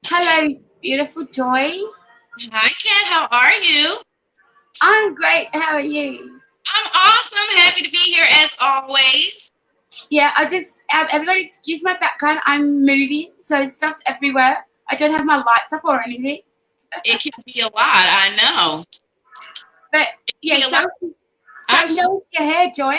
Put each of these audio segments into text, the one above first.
Hello, beautiful Joy. Hi, Kat. How are you? I'm great. How are you? I'm awesome. Happy to be here as always. Yeah, I just everybody excuse my background. I'm moving, so stuff's everywhere. I don't have my lights up or anything. It can be a lot. I know. But It can yeah, be a lot. so I'm, show us your hair, Joy.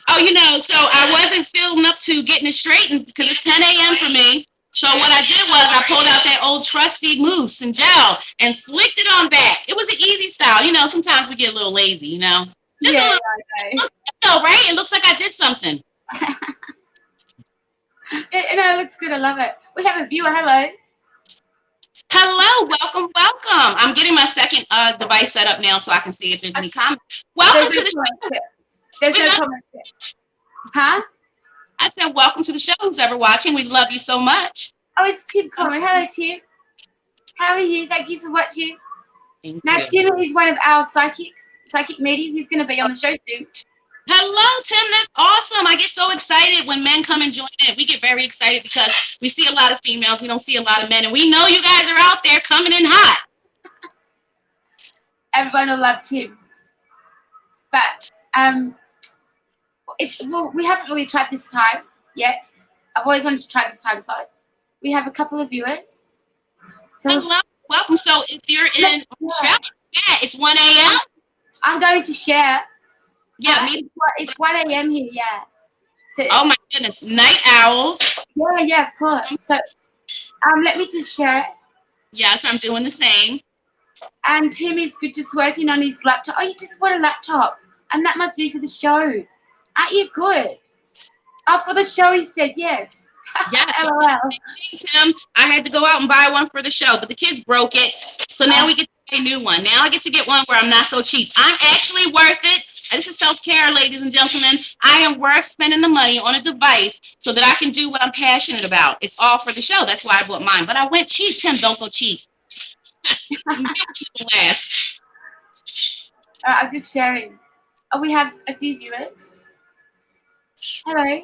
so I wasn't feeling up to getting it straightened because it's 10 a.m. for me. So what I did was I pulled out that old trusty mousse and gel and slicked it on back. It was an easy style. Sometimes we get a little lazy. Just a Yeah, little, I know. right? It looks like I did something. It looks good. I love it. We have a viewer. Hello. Hello, welcome, welcome. I'm getting my second device set up now so I can see if there's any comments. Welcome There's to no the comment show. here. There's We no love, comment here. Huh? I said, welcome to the show. Who's ever watching? We love you so much. Oh, it's Tim comment. Hello, Tim. How are you? Thank you for watching. Thank Now, you. Tim is one of our psychic mediums. He's going to be on the show soon. Hello, Tim. That's awesome. I get so excited when men come and join in. We get very excited because we see a lot of females. We don't see a lot of men. And we know you guys are out there coming in hot. Everyone will love Tim. But we haven't really tried this time yet. I've always wanted to try this time, so we have a couple of viewers. So Hello, welcome. So if you're in Australia, yeah, it's 1 a.m. I'm going to share. Yeah, me. It's 1 a.m. here, yeah. So, Oh my goodness, night owls. yeah, of course. So let me just share it. Yes, I'm doing the same. And Tim is good just working on his laptop. Oh, you just want a laptop. And that must be for the show. Aren't you good? Oh, for the show, he said yes. Yeah, LOL. Tim, I had to go out and buy one for the show, but the kids broke it. So now we get to buy a new one. Now I get to get one where I'm not so cheap. I'm actually worth it. This is self-care, ladies and gentlemen. I am worth spending the money on a device so that I can do what I'm passionate about. It's all for the show. That's why I bought mine. But I went cheap. Tim, don't go cheap. Last. I'm just sharing. Oh, we have a few viewers. Hello.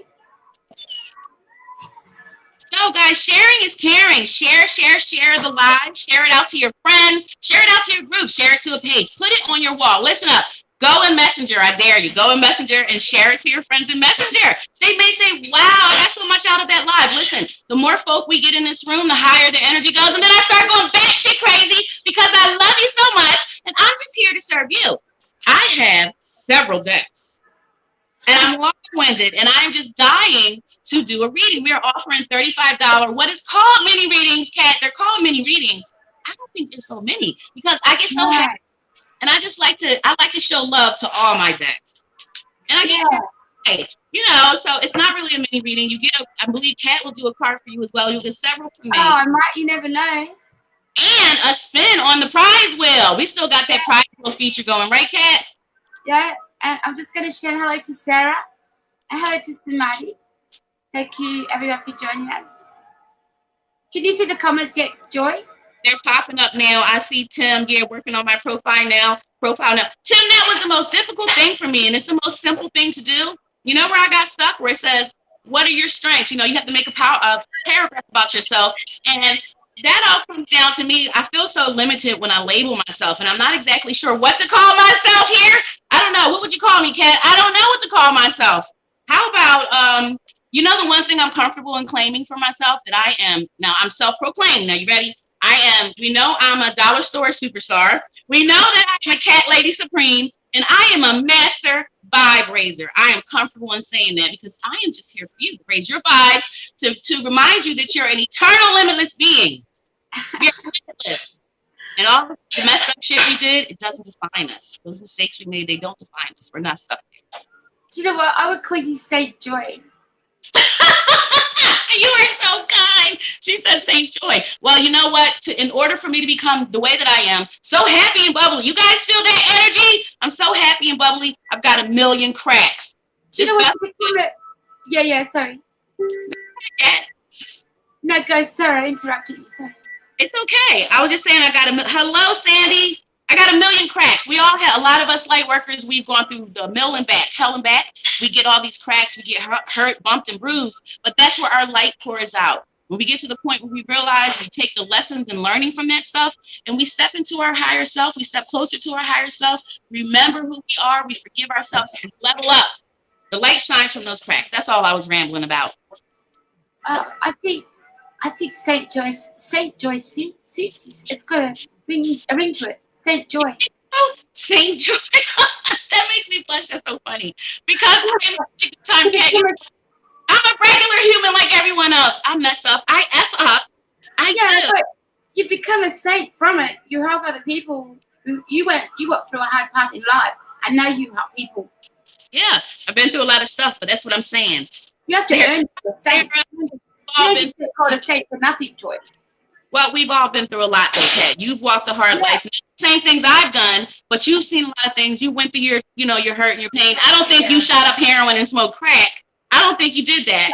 So, guys, sharing is caring. Share the live. Share it out to your friends. Share it out to your group. Share it to a page. Put it on your wall. Listen up. Go in Messenger. I dare you. Go in Messenger and share it to your friends in Messenger. They may say, wow, I got so much out of that live. Listen, the more folk we get in this room, the higher the energy goes. And then I start going batshit crazy because I love you so much. And I'm just here to serve you. I have several decks. And I'm long-winded, and I'm just dying to do a reading. We are offering $35, what is called mini readings, Kat. They're called mini readings. I don't think there's so many because I get so happy, and I like to show love to all my decks. And I get so it's not really a mini reading. You get I believe Kat will do a card for you as well. You'll get several from me. Oh, I might. You never know. And a spin on the prize wheel. We still got that prize wheel feature going, right, Kat? Yeah. And I'm just going to share hello to Sarah and hello to Samadi. Thank you, everyone, for joining us. Can you see the comments yet, Joy? They're popping up now. I see Tim, working on my profile now. Tim, that was the most difficult thing for me, and it's the most simple thing to do. You know where I got stuck? Where it says, what are your strengths? You have to make a paragraph about yourself. And that all comes down to me. I feel so limited when I label myself, and I'm not exactly sure what to call myself here. I don't know. What would you call me, Kat? I don't know what to call myself. How about, the one thing I'm comfortable in claiming for myself that I am, now I'm self-proclaimed. Now, you ready? We know I'm a dollar store superstar. We know that I'm a cat lady supreme, and I am a master vibe raiser. I am comfortable in saying that because I am just here for you to raise your vibes, to remind you that you're an eternal, limitless being. You're limitless. And all the messed up shit we did, it doesn't define us. Those mistakes we made, they don't define us. We're not stuck there. Do you know what? I would call you Saint Joy. You are so kind. She said Saint Joy. Well, you know what? In order for me to become the way that I am, so happy and bubbly. You guys feel that energy? I'm so happy and bubbly. I've got a million cracks. Do you know what? Yeah, sorry. No, go, sorry, I interrupted you, sorry. It's okay. I was just saying hello, Sandy. I got a million cracks. We all have, a lot of us light workers, we've gone through the mill and back, hell and back. We get all these cracks. We get hurt, bumped, and bruised. But that's where our light pours out. When we get to the point where we realize we take the lessons and learning from that stuff and we step into our higher self, we step closer to our higher self, remember who we are, we forgive ourselves, and we level up. The light shines from those cracks. That's all I was rambling about. I think Saint Joy suits you. It's got a ring to it. Saint Joy. Oh, Saint Joy. That makes me blush. That's so funny. Because I'm a regular human like everyone else. I mess up. I F up. But you become a saint from it. You help other people. You went through a hard path in life, and now you help people. Yeah, I've been through a lot of stuff, but that's what I'm saying. You have to earn the saint. You don't get called a saint for nothing, Joy. Well, we've all been through a lot, though, Kat. You've walked a hard life. Same things I've done, but you've seen a lot of things. You went through your hurt and your pain. I don't think you shot up heroin and smoked crack. I don't think you did that.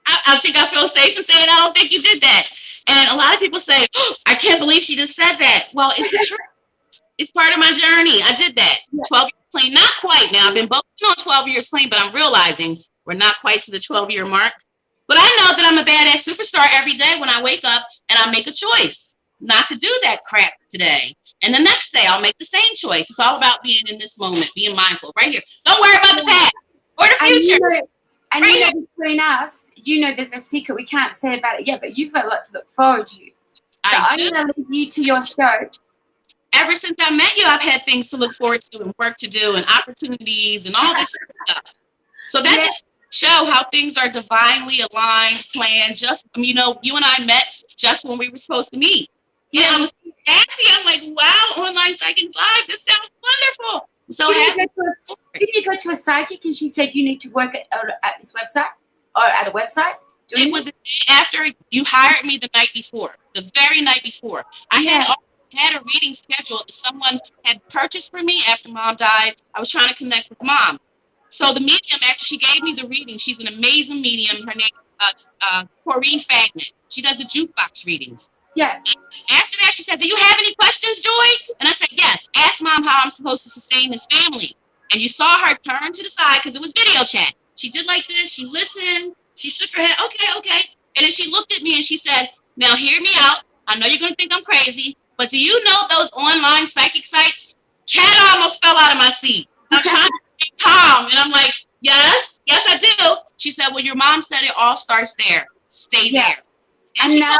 I think I feel safe in saying I don't think you did that. And a lot of people say, oh, I can't believe she just said that. Well, it's the truth. It's part of my journey. I did that. 12 years clean. Not quite now. I've been boasting on 12 years clean, but I'm realizing we're not quite to the 12-year mark. But I know that I'm a badass superstar every day when I wake up and I make a choice not to do that crap today. And the next day I'll make the same choice. It's all about being in this moment, being mindful right here. Don't worry about the past or the future. And between us, there's a secret we can't say about it yet, but you've got a lot to look forward to. So I'm going to leave you to your show. Ever since I met you, I've had things to look forward to and work to do and opportunities and all this stuff. So that just show how things are divinely aligned, planned. Just, you and I met just when we were supposed to meet. Yeah, I was happy. I'm like, wow, online psychic live. This sounds wonderful. So did you go to a psychic and she said you need to work at this website or at a website? It was the day after you hired me, the night before, the very night before. I had a reading scheduled that someone had purchased for me after Mom died. I was trying to connect with Mom. So the medium, after she gave me the reading, she's an amazing medium. Her name is Corrine Fagnet. She does the jukebox readings. Yeah. And after that, she said, do you have any questions, Joy? And I said, yes. Ask Mom how I'm supposed to sustain this family. And you saw her turn to the side because it was video chat. She did like this. She listened. She shook her head. Okay. And then she looked at me and she said, now hear me out. I know you're going to think I'm crazy, but do you know those online psychic sites? Cat almost fell out of my seat. I'm trying to be calm. And I'm like, yes, I do. She said, well, your mom said it all starts there. Stay there. And now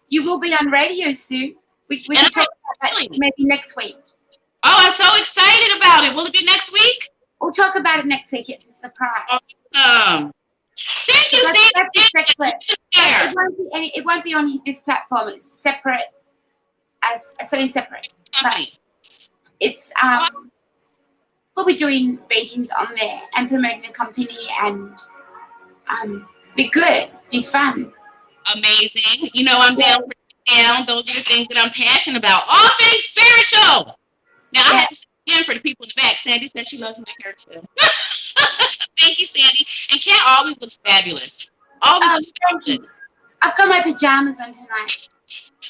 you will be on radio soon. We can talk about that maybe next week. Oh, I'm so excited about it. Will it be next week? We'll talk about it next week. It's a surprise. Awesome. Thank you, Sandy. It won't be on this platform. It's separate, something separate. It's we'll be doing readings on there and promoting the company and be good, be fun. Amazing. I'm down. Those are the things that I'm passionate about. All things spiritual. Now I have to say again for the people in the back. Sandy said she loves my hair too. Thank you, Sandy. And Kat always looks fabulous. Always looks fabulous. I've got my pajamas on tonight.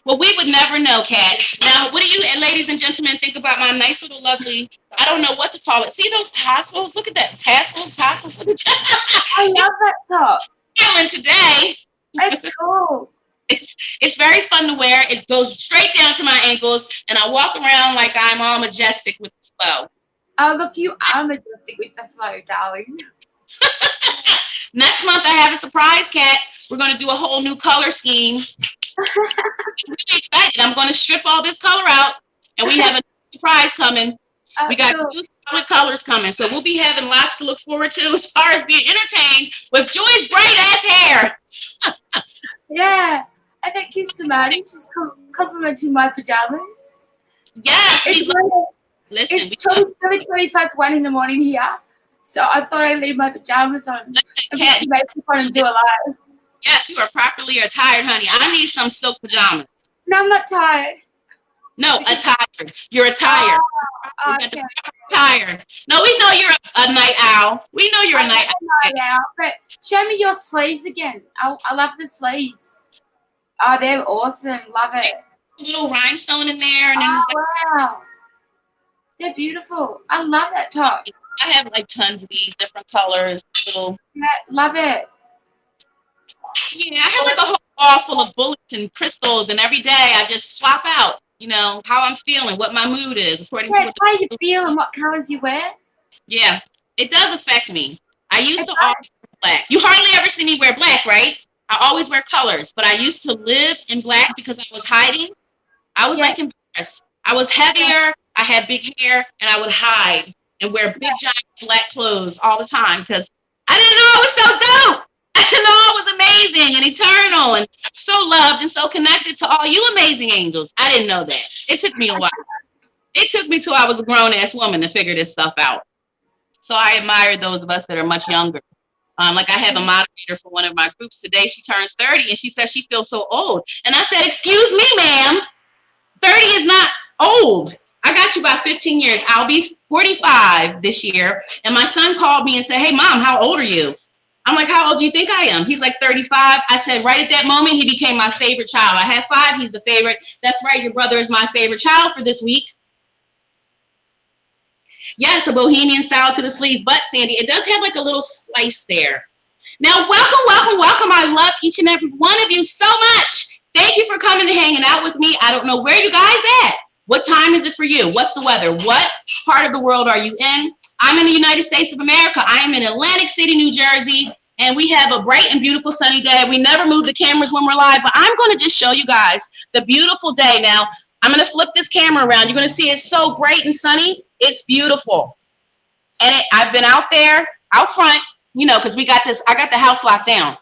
Well, we would never know, Kat. Now, what do you, ladies and gentlemen, think about my nice little lovely, I don't know what to call it. See those tassels? Look at that. Tassels. I love that top. Feeling today. That's cool. It's very fun to wear. It goes straight down to my ankles, and I walk around like I'm all majestic with the flow. Oh, look, you are majestic with the flow, darling. Next month, I have a surprise, Kat. We're going to do a whole new color scheme. I'm really excited. I'm going to strip all this color out, and we have a surprise coming. We got new solid colors coming, so we'll be having lots to look forward to as far as being entertained with Joy's bright-ass hair. Yeah. I thank you, Samadi. She's complimenting my pajamas. Yeah. Listen, it's 20:20 in the morning here, so I thought I'd leave my pajamas on and make fun and do a live. Yes, you are properly attired, honey. I need some silk pajamas. No, I'm not tired. No, attired. You're attired. Okay. Tired. No, we know you're a night owl. We know you're a night owl. But show me your sleeves again. I love the sleeves. Oh, they're awesome. Love it. A little rhinestone in there. And then wow. They're beautiful. I love that top. I have like tons of these different colors. Yeah, love it. Yeah, I have like a whole wall full of bullets and crystals, and every day I just swap out, you know, how I'm feeling, what my mood is, according to Yeah, what it's how you feel and what colours you wear. yeah, it does affect me. I used It to does. always wear black. You hardly ever see me wear black, right? I always wear colors, but I used to live in black because I was hiding. I was Yeah. like embarrassed. I was heavier, I had big hair, and I would hide and wear big, giant black clothes all the time because I didn't know I was so dope. I didn't know I was amazing and eternal and so loved and so connected to all you amazing angels. I didn't know that. It took me a while. It took me till I was a grown-ass woman to figure this stuff out. So I admire those of us that are much younger. Like I have a moderator for one of my groups today. She turns 30 and she says she feels so old. And I said, excuse me, ma'am. 30 is not old. I got you by 15 years. I'll be 45 this year. And my son called me and said, hey, mom, how old are you? I'm like, how old do you think I am? He's like 35. I said, right at that moment, he became my favorite child. I had 5. He's the favorite. That's right. Your brother is my favorite child for this week. Yes, a bohemian style to the sleeve, but Sandy, it does have like a little slice there. Now, welcome, welcome, welcome. I love each and every one of you so much. Thank you for coming and hanging out with me. I don't know where you guys at. What time is it for you? What's the weather? What part of the world are you in? I'm in the United States of America. I am in Atlantic City, New Jersey, and we have a bright and beautiful sunny day. We never move the cameras when we're live, but I'm going to just show you guys the beautiful day. Now, I'm going to flip this camera around. You're going to see it's so bright and sunny. It's beautiful. And I've been out there, out front, you know, because I got the house locked down.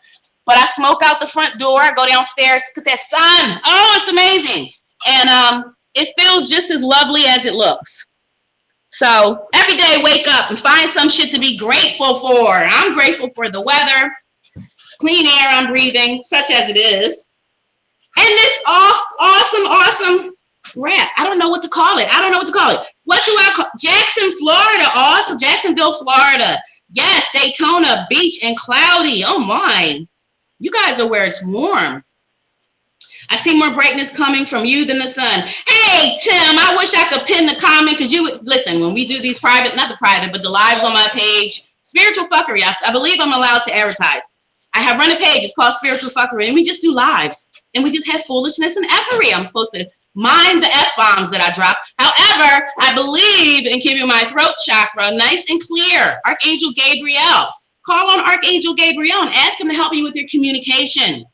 But I smoke out the front door. I go downstairs, look at that sun. Oh, it's amazing. And it feels just as lovely as it looks. So every day, wake up and find some shit to be grateful for. I'm grateful for the weather, clean air I'm breathing, such as it is. And this awesome rap. I don't know what to call it. What do I call Jackson, Florida? Awesome. Jacksonville, Florida. Yes, Daytona Beach and cloudy. Oh my. You guys are where it's warm. I see more brightness coming from you than the sun. Hey, Tim, I wish I could pin the comment because you would listen when we do these private, not the private, but the lives on my page. Spiritual Fuckery. I believe I'm allowed to advertise. I have run a page. It's called Spiritual Fuckery, and we just do lives. And we just have foolishness and effery. I'm supposed to mind the F-bombs that I drop. However, I believe in keeping my throat chakra nice and clear. Archangel Gabriel. Call on Archangel Gabriel and ask him to help you with your communication.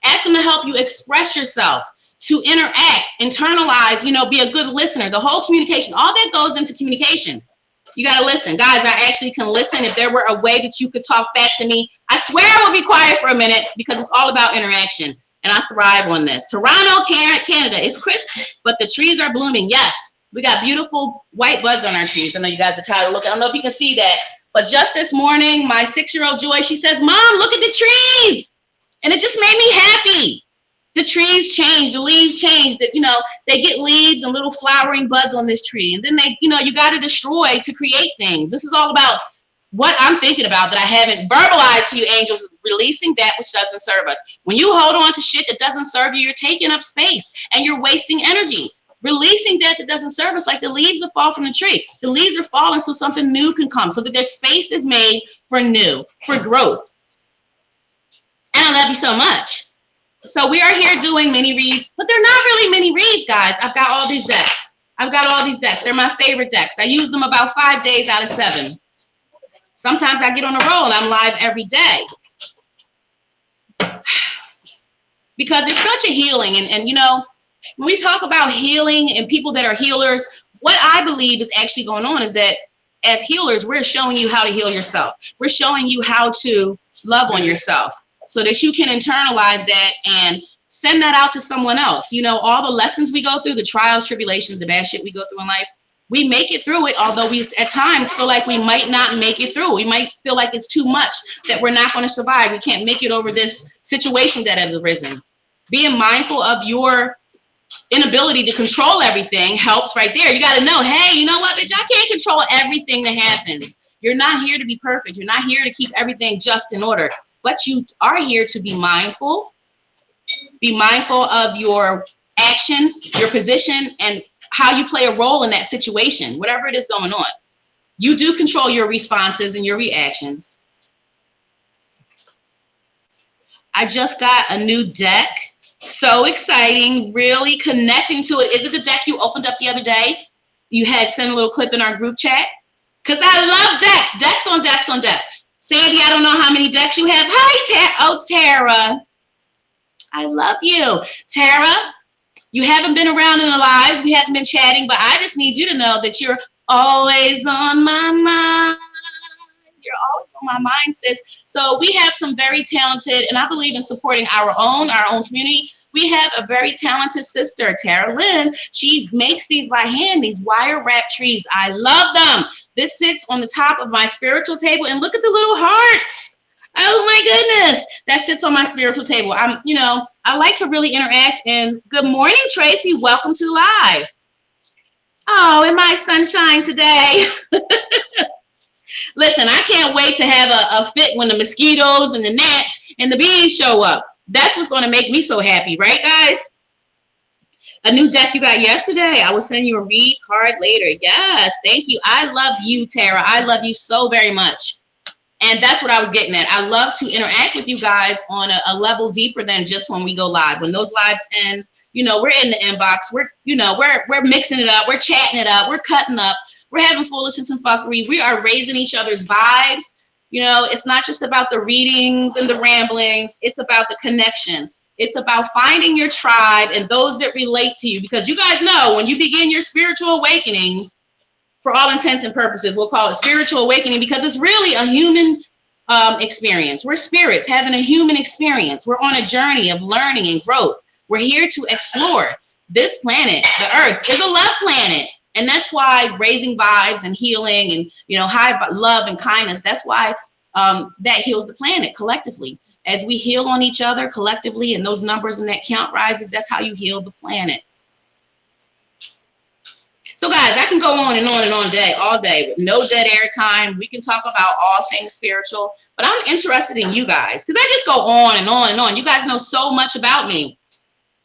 Ask him to help you express yourself, to interact, internalize, you know, be a good listener. The whole communication, all that goes into communication. You got to listen. Guys, I actually can listen. If there were a way that you could talk back to me, I swear I will be quiet for a minute because it's all about interaction. And I thrive on this. Toronto, Canada. It's crisp, but the trees are blooming. Yes, we got beautiful white buds on our trees. I know you guys are tired of looking. I don't know if you can see that. But just this morning, my 6-year-old Joy, she says, Mom, look at the trees. And it just made me happy. The trees change, the leaves change. You know, they get leaves and little flowering buds on this tree. And then they, you know, you got to destroy to create things. This is all about what I'm thinking about that I haven't verbalized to you, angels, releasing that which doesn't serve us. When you hold on to shit that doesn't serve you, you're taking up space and you're wasting energy. Releasing that doesn't serve us, like the leaves that fall from the tree. The leaves are falling so something new can come, so that their space is made for new, for growth. And I love you so much. So we are here doing mini reads, but they're not really mini reads, guys. I've got all these decks. They're my favorite decks. I use them about 5 days out of 7. Sometimes I get on a roll and I'm live every day. Because it's such a healing. And you know, when we talk about healing and people that are healers, what I believe is actually going on is that as healers, we're showing you how to heal yourself. We're showing you how to love on yourself so that you can internalize that and send that out to someone else. You know, all the lessons we go through, the trials, tribulations, the bad shit we go through in life, we make it through it, although we at times feel like we might not make it through. We might feel like it's too much, that we're not going to survive. We can't make it over this situation that has arisen. Being mindful of your inability to control everything helps right there. You got to know, hey, you know what, bitch, I can't control everything that happens. You're not here to be perfect. You're not here to keep everything just in order, but you are here to be mindful. Be mindful of your actions, your position, and how you play a role in that situation, whatever it is going on. You do control your responses and your reactions. I just got a new deck. So exciting, really connecting to it. Is it the deck you opened up the other day? You had sent a little clip in our group chat? Because I love decks. Decks on decks on decks. Sandy, I don't know how many decks you have. Hi, Tara. I love you. Tara, you haven't been around in the lives. We haven't been chatting, but I just need you to know that you're always on my mind. You're always on my mind, sis. So we have some very talented, and I believe in supporting our own community. We have a very talented sister, Tara Lynn. She makes these by hand, these wire wrap trees. I love them. This sits on the top of my spiritual table, and look at the little hearts. Oh my goodness, that sits on my spiritual table. I like to really interact. And good morning, Tracy. Welcome to live. Oh, and my sunshine today. Listen, I can't wait to have a fit when the mosquitoes and the gnats and the bees show up. That's what's going to make me so happy, right, guys? A new deck you got yesterday. I will send you a read card later. Yes, thank you. I love you, Tara. I love you so very much. And that's what I was getting at. I love to interact with you guys on a level deeper than just when we go live. When those lives end, we're in the inbox. We're mixing it up. We're chatting it up. We're cutting up. We're having foolishness and fuckery. We are raising each other's vibes. It's not just about the readings and the ramblings. It's about the connection. It's about finding your tribe and those that relate to you. Because you guys know when you begin your spiritual awakening, for all intents and purposes, we'll call it spiritual awakening because it's really a human experience. We're spirits having a human experience. We're on a journey of learning and growth. We're here to explore. This planet, the Earth, is a love planet. And that's why raising vibes and healing and, high love and kindness, that's why that heals the planet collectively. As we heal on each other collectively and those numbers and that count rises, that's how you heal the planet. So guys, I can go on and on and on all day with no dead air time. We can talk about all things spiritual, but I'm interested in you guys because I just go on and on and on. You guys know so much about me.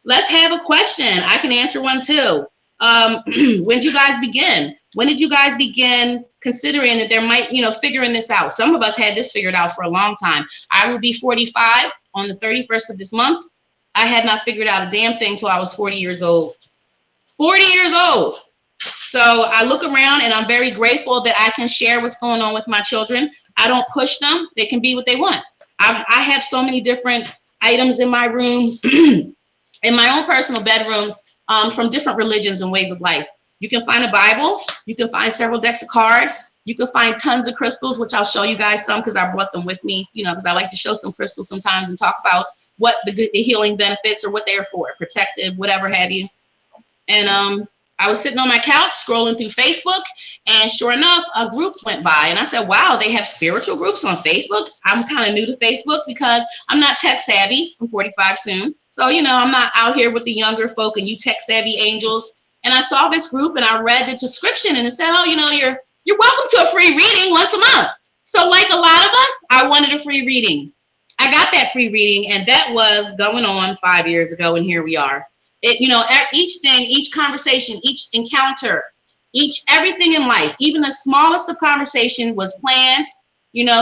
Let's have a question. I can answer one too. When did you guys begin? When did you guys begin considering that there might, figuring this out? Some of us had this figured out for a long time. I will be 45 on the 31st of this month. I had not figured out a damn thing till I was 40 years old. 40 years old. So I look around and I'm very grateful that I can share what's going on with my children. I don't push them. They can be what they want. I have so many different items in my room, in my own personal bedroom, from different religions and ways of life. You can find a Bible. You can find several decks of cards. You can find tons of crystals, which I'll show you guys some because I brought them with me, because I like to show some crystals sometimes and talk about what the healing benefits or what they're for, protective, whatever have you. And I was sitting on my couch scrolling through Facebook, and sure enough, a group went by. And I said, wow, they have spiritual groups on Facebook. I'm kind of new to Facebook because I'm not tech savvy. I'm 45 soon. So, I'm not out here with the younger folk and you tech savvy angels. And I saw this group and I read the description and it said, oh, you're welcome to a free reading once a month. So like a lot of us, I wanted a free reading. I got that free reading and that was going on 5 years ago. And here we are. Each thing, each conversation, each encounter, everything in life, even the smallest of conversation was planned,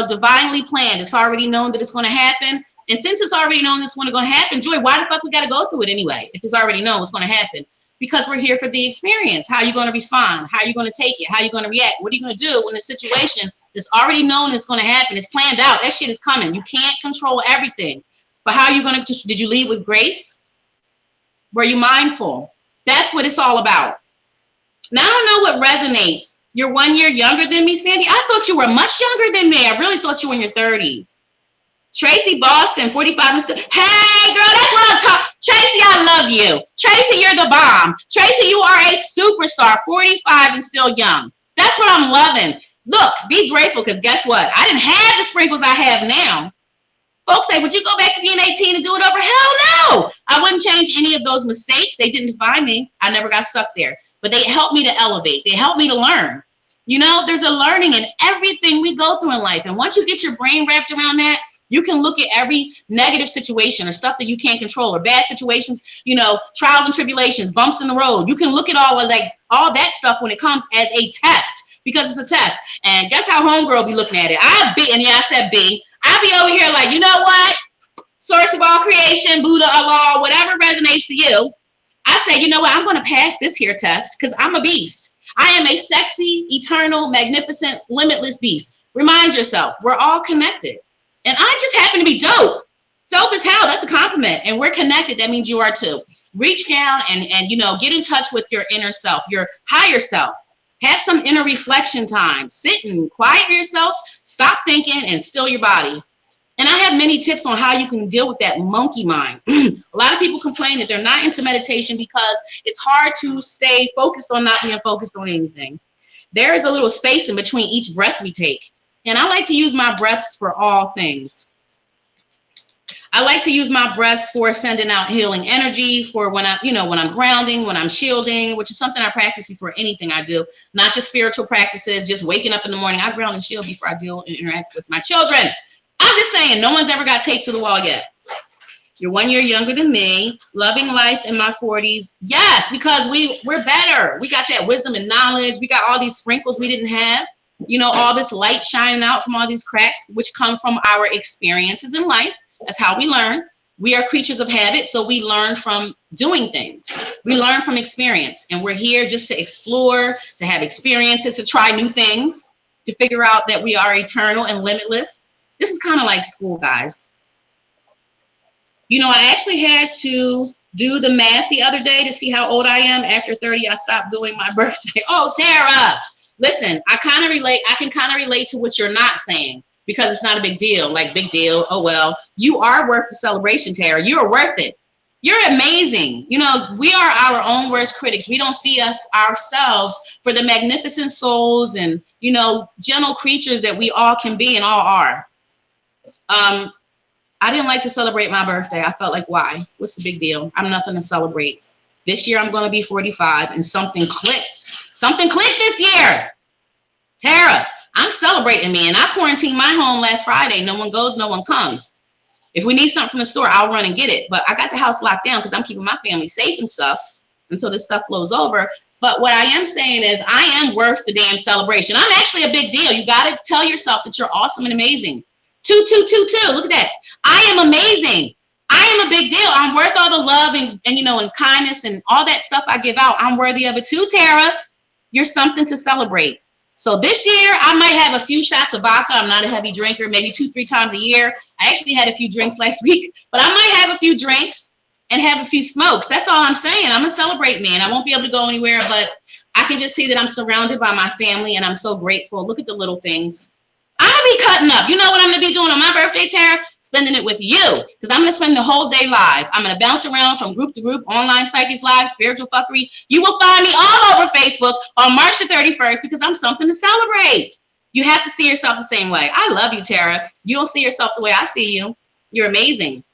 divinely planned. It's already known that it's going to happen. And since it's already known it's going to happen, Joy, why the fuck we got to go through it anyway? If it's already known what's going to happen? Because we're here for the experience. How are you going to respond? How are you going to take it? How are you going to react? What are you going to do when the situation is already known it's going to happen? It's planned out. That shit is coming. You can't control everything. But how are you going to, did you lead with grace? Were you mindful? That's what it's all about. Now, I don't know what resonates. You're 1 year younger than me, Sandy. I thought you were much younger than me. I really thought you were in your 30s. Tracy Boston, 45. Hey, girl, that's what I'm talking. Tracy, I love you. Tracy, you're the bomb. Tracy, you are a superstar, 45 and still young. That's what I'm loving. Look, be grateful because guess what? I didn't have the sprinkles I have now. Folks say, would you go back to being 18 and do it over? Hell no. I wouldn't change any of those mistakes. They didn't define me. I never got stuck there. But they helped me to elevate. They helped me to learn. There's a learning in everything we go through in life. And once you get your brain wrapped around that, you can look at every negative situation or stuff that you can't control or bad situations, trials and tribulations, bumps in the road. You can look at all that stuff when it comes as a test because it's a test. And guess how homegirl be looking at it? I said B. I be over here like, you know what? source of all creation, Buddha, Allah, whatever resonates to you, I say, you know what, I'm going to pass this here test because I'm a beast. I am a sexy, eternal, magnificent, limitless beast. Remind yourself, we're all connected. And I just happen to be dope. Dope as hell, that's a compliment. And we're connected, that means you are too. Reach down and get in touch with your inner self, your higher self. Have some inner reflection time. Sit and quiet yourself, stop thinking, and still your body. And I have many tips on how you can deal with that monkey mind. A lot of people complain that they're not into meditation because it's hard to stay focused on not being focused on anything. There is a little space in between each breath we take. And I like to use my breaths for all things. I like to use my breaths for sending out healing energy, for when I'm grounding, when I'm shielding, which is something I practice before anything I do. Not just spiritual practices, just waking up in the morning. I ground and shield before I deal and interact with my children. I'm just saying, no one's ever got taped to the wall yet. You're 1 year younger than me, loving life in my 40s. Yes, because we're better. We got that wisdom and knowledge. We got all these sprinkles we didn't have. All this light shining out from all these cracks, which come from our experiences in life. That's how we learn. We are creatures of habit, so we learn from doing things. We learn from experience, and we're here just to explore, to have experiences, to try new things, to figure out that we are eternal and limitless. This is kind of like school, guys. I actually had to do the math the other day to see how old I am. After 30, I stopped doing my birthday. Oh, Tara, listen, I can kind of relate to what you're not saying because it's not a big deal. Like, big deal. Oh, well, you are worth the celebration, Tara. You're worth it. You're amazing. We are our own worst critics. We don't see ourselves for the magnificent souls and, gentle creatures that we all can be and all are. I didn't like to celebrate my birthday. I felt like, why? What's the big deal? I'm nothing to celebrate. This year I'm going to be 45 and something clicked. Something clicked this year. Tara, I'm celebrating me, and I quarantined my home last Friday. No one goes, no one comes. If we need something from the store, I'll run and get it. But I got the house locked down because I'm keeping my family safe and stuff until this stuff blows over. But what I am saying is I am worth the damn celebration. I'm actually a big deal. You got to tell yourself that you're awesome and amazing. 2, 2, 2, 2. Look at that. I am amazing. I am a big deal. I'm worth all the love and kindness and all that stuff I give out. I'm worthy of it too, Tara. You're something to celebrate. So this year, I might have a few shots of vodka. I'm not a heavy drinker, maybe 2-3 times a year. I actually had a few drinks last week, but I might have a few drinks and have a few smokes. That's all I'm saying. I'm going to celebrate me, and I won't be able to go anywhere, but I can just see that I'm surrounded by my family, and I'm so grateful. Look at the little things. I'm going to be cutting up. You know what I'm going to be doing on my birthday, Tara? Spending it with you, because I'm going to spend the whole day live. I'm going to bounce around from group to group, online psychics live, spiritual fuckery. You will find me all over Facebook on March the 31st because I'm something to celebrate. You have to see yourself the same way. I love you, Tara. You don't see yourself the way I see you. You're amazing.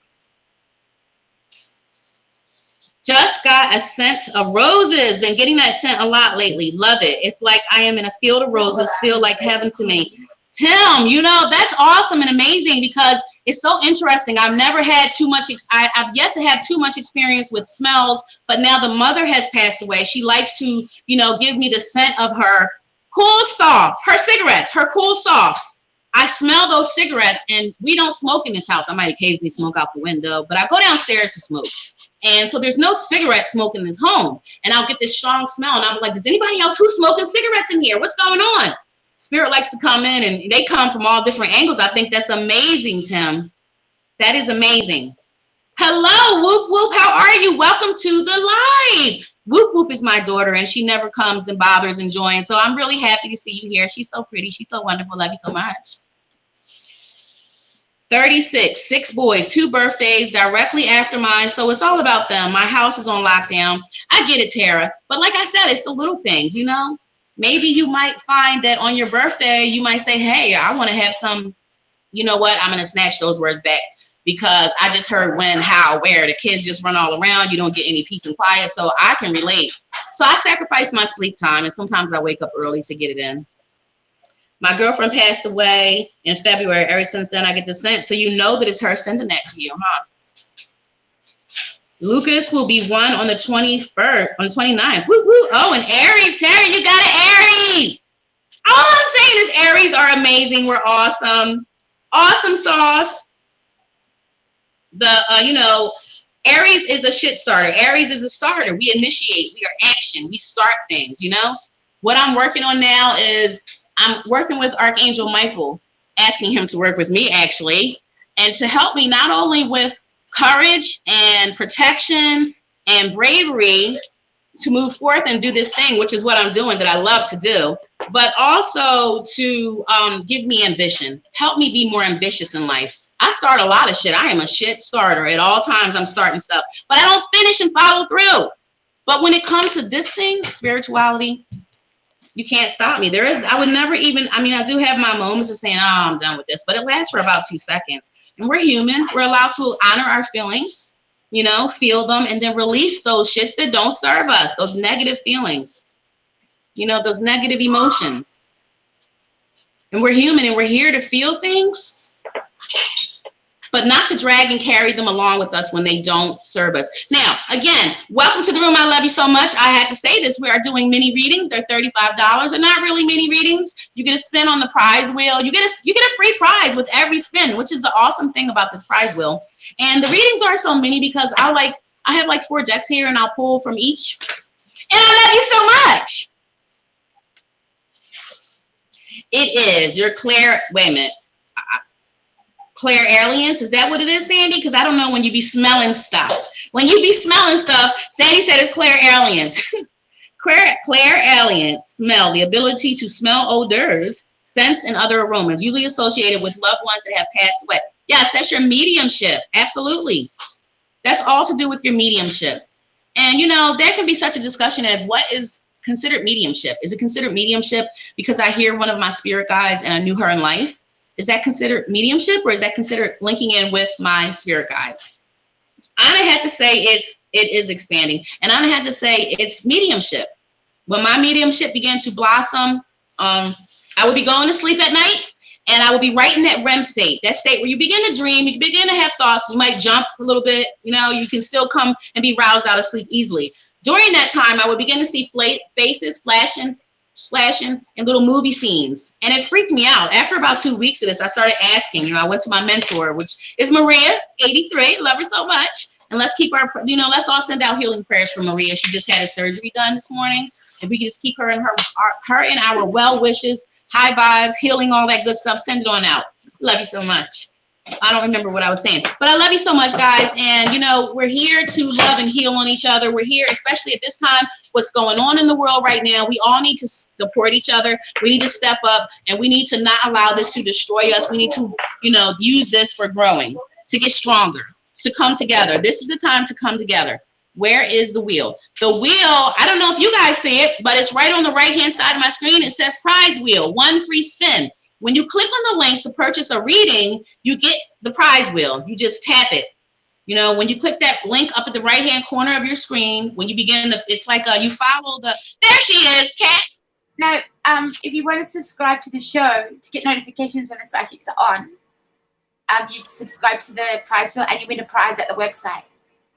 Just got a scent of roses. Been getting that scent a lot lately. Love it. It's like I am in a field of roses. Feel like heaven to me. Tim, that's awesome and amazing because it's so interesting. I've never had too much. I've yet to have too much experience with smells, but now the mother has passed away. She likes to, give me the scent of her cool soft, her cigarettes, her cool softs. I smell those cigarettes, and we don't smoke in this house. I might occasionally smoke out the window, but I go downstairs to smoke. And so there's no cigarette smoke in this home. And I'll get this strong smell, and I'm like, does anybody else who's smoking cigarettes in here? What's going on? Spirit likes to come in, and they come from all different angles. I think that's amazing, Tim. That is amazing. Hello, Whoop Whoop. How are you? Welcome to the live. Whoop Whoop is my daughter, and she never comes and bothers and joins. So I'm really happy to see you here. She's so pretty. She's so wonderful. Love you so much. 36, 6 boys, 2 birthdays directly after mine. So it's all about them. My house is on lockdown. I get it, Tara. But like I said, it's the little things, Maybe you might find that on your birthday, you might say, hey, I want to have some, you know what? I'm going to snatch those words back because I just heard when, how, where. The kids just run all around. You don't get any peace and quiet. So I can relate. So I sacrifice my sleep time, and sometimes I wake up early to get it in. My girlfriend passed away in February. Ever since then, I get the sense. So you know that it's her sending that to you, huh? Lucas will be 1 on the 21st, on the 29th. Woo, woo. Oh, and Aries, Terry, you got an Aries. All I'm saying is Aries are amazing. We're awesome. Awesome sauce. Aries is a shit starter. Aries is a starter. We initiate. We are action. We start things, What I'm working on now is I'm working with Archangel Michael, asking him to work with me, actually, and to help me not only with courage and protection and bravery to move forth and do this thing, which is what I'm doing that I love to do, but also to give me ambition, help me be more ambitious in life. I start a lot of shit. I am a shit starter. At all times, I'm starting stuff, but I don't finish and follow through. But when it comes to this thing, spirituality, you can't stop me. I would never even, I do have my moments of saying, oh, I'm done with this, but it lasts for about 2 seconds. And we're human. We're allowed to honor our feelings, feel them, and then release those shits that don't serve us, those negative feelings, those negative emotions. And we're human, and we're here to feel things, but not to drag and carry them along with us when they don't serve us. Now, again, welcome to the room. I love you so much. I had to say this. We are doing mini readings. They're $35. They're not really mini readings. You get a spin on the prize wheel. You get a free prize with every spin, which is the awesome thing about this prize wheel. And the readings are so mini because I have like 4 decks here, and I'll pull from each. And I love you so much. It is your Claire. Wait a minute. Clairalience, is that what it is, Sandy? Because I don't know when you be smelling stuff. When you be smelling stuff, Sandy said it's clairalience. Clairalience, smell, the ability to smell odors, scents, and other aromas, usually associated with loved ones that have passed away. Yes, that's your mediumship. Absolutely. That's all to do with your mediumship. And, there can be such a discussion as what is considered mediumship. Is it considered mediumship because I hear one of my spirit guides and I knew her in life? Is that considered mediumship, or is that considered linking in with my spirit guide? Anna had to say it is expanding, and Anna had to say it's mediumship. When my mediumship began to blossom, I would be going to sleep at night, and I would be right in that REM state, that state where you begin to dream, you begin to have thoughts, you might jump a little bit, you can still come and be roused out of sleep easily. During that time, I would begin to see faces flashing in little movie scenes, and it freaked me out. After about 2 weeks of this, I started asking. I went to my mentor, which is Maria, 83. Love her so much. And let's keep our, let's all send out healing prayers for Maria. She just had a surgery done this morning, and we can just keep her in her in our well wishes, high vibes, healing, all that good stuff. Send it on out. Love you so much. I don't remember what I was saying, but I love you so much, guys. And, we're here to love and heal on each other. We're here, especially at this time, what's going on in the world right now. We all need to support each other. We need to step up, and we need to not allow this to destroy us. We need to, use this for growing, to get stronger, to come together. This is the time to come together. Where is the wheel? The wheel, I don't know if you guys see it, but it's right on the right-hand side of my screen. It says prize wheel, 1 free spin. When you click on the link to purchase a reading, you get the prize wheel. You just tap it. When you click that link up at the right-hand corner of your screen, when you begin, it's like you follow the, there she is, Kat. Now, if you want to subscribe to the show to get notifications when the psychics are on, you subscribe to the prize wheel and you win a prize at the website.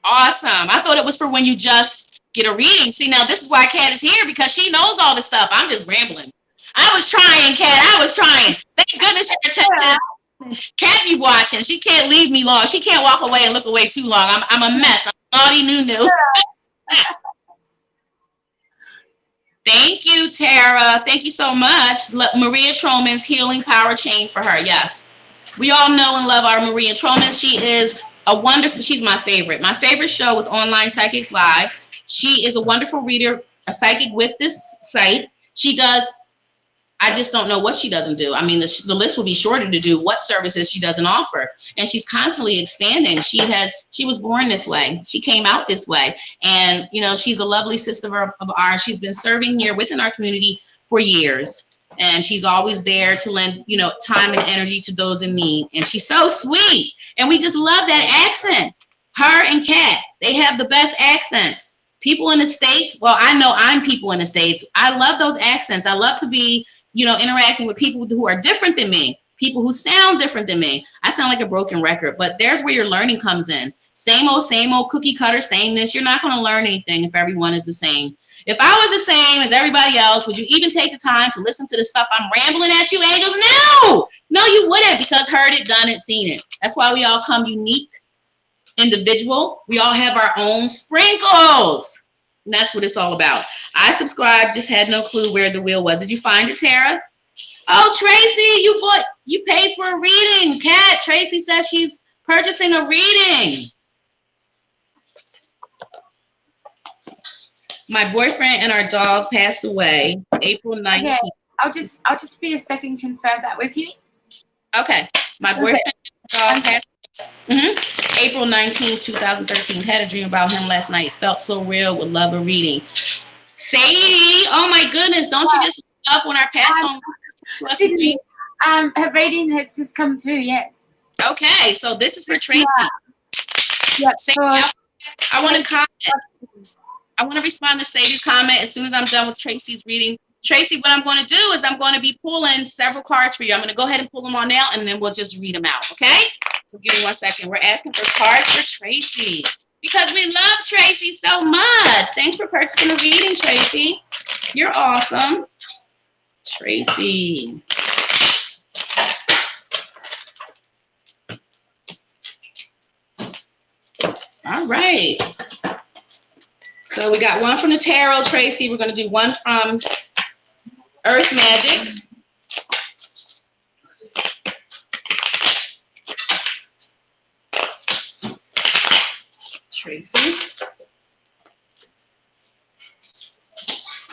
Awesome. I thought it was for when you just get a reading. See, now this is why Kat is here, because she knows all this stuff. I'm just rambling. I was trying, Kat. I was trying. Thank goodness you're attentive. Kat be watching. She can't leave me long. She can't walk away and look away too long. I'm a mess. I'm naughty new. Thank you, Tara. Thank you so much. Maria Troman's Healing Power Chain for her. Yes. We all know and love our Maria Troman. She is a wonderful, she's my favorite show with Online Psychics Live. She is a wonderful reader, a psychic with this site. She does, I just don't know what she doesn't do. I mean, the list will be shorter to do what services she doesn't offer. And she's constantly expanding. She was born this way. She came out this way. And, she's a lovely sister of ours. She's been serving here within our community for years. And she's always there to lend, time and energy to those in need. And she's so sweet. And we just love that accent. Her and Kat, they have the best accents. People in the States, well, I know I'm people in the States. I love those accents. I love to be, interacting with people who are different than me, people who sound different than me. I sound like a broken record, but there's where your learning comes in. Same old cookie cutter sameness. You're not going to learn anything if everyone is the same. If I was the same as everybody else, would you even take the time to listen to the stuff I'm rambling at you, angels? No, you wouldn't, because heard it, done it, seen it. That's why we all come unique, individual. We all have our own sprinkles. And that's what it's all about. I subscribed, just had no clue where the wheel was. Did you find it, Tara? Oh, Tracy, you paid for a reading. Kat, Tracy says she's purchasing a reading. My boyfriend and our dog passed away April 19th. Okay. I'll just be a second, confirm that with you. Okay. My boyfriend and our dog passed April 19th, 2013. Had a dream about him last night. Felt so real. Would love a reading. Sadie, oh my goodness, don't you just up when our past on Sydney, her reading has just come through, yes. Okay, so this is for Tracy. Yeah. Sadie, I want to comment. I want to respond to Sadie's comment as soon as I'm done with Tracy's reading. Tracy, what I'm going to do is I'm going to be pulling several cards for you. I'm going to go ahead and pull them all now, and then we'll just read them out, okay? So give me 1 second. We're asking for cards for Tracy because we love Tracy so much. Thanks for purchasing a reading, Tracy. You're awesome. Tracy. All right. So we got one from the tarot, Tracy. We're going to do one from Earth Magic. Tracy.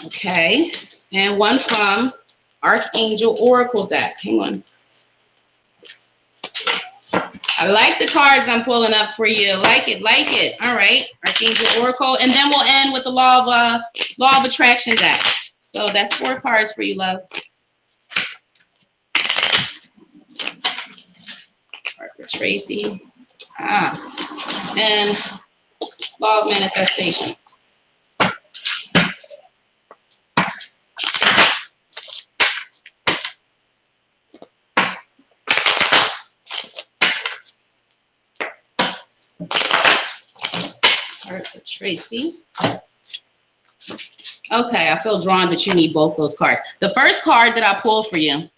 Okay. And one from Archangel Oracle deck. Hang on. I like the cards I'm pulling up for you. Like it, like it. All right. Archangel Oracle. And then we'll end with the Law of Attraction deck. So that's 4 cards for you, love. Card for Tracy. And Law of Manifestation. Card for Tracy. Okay, I feel drawn that you need both those cards. The first card that I pulled for you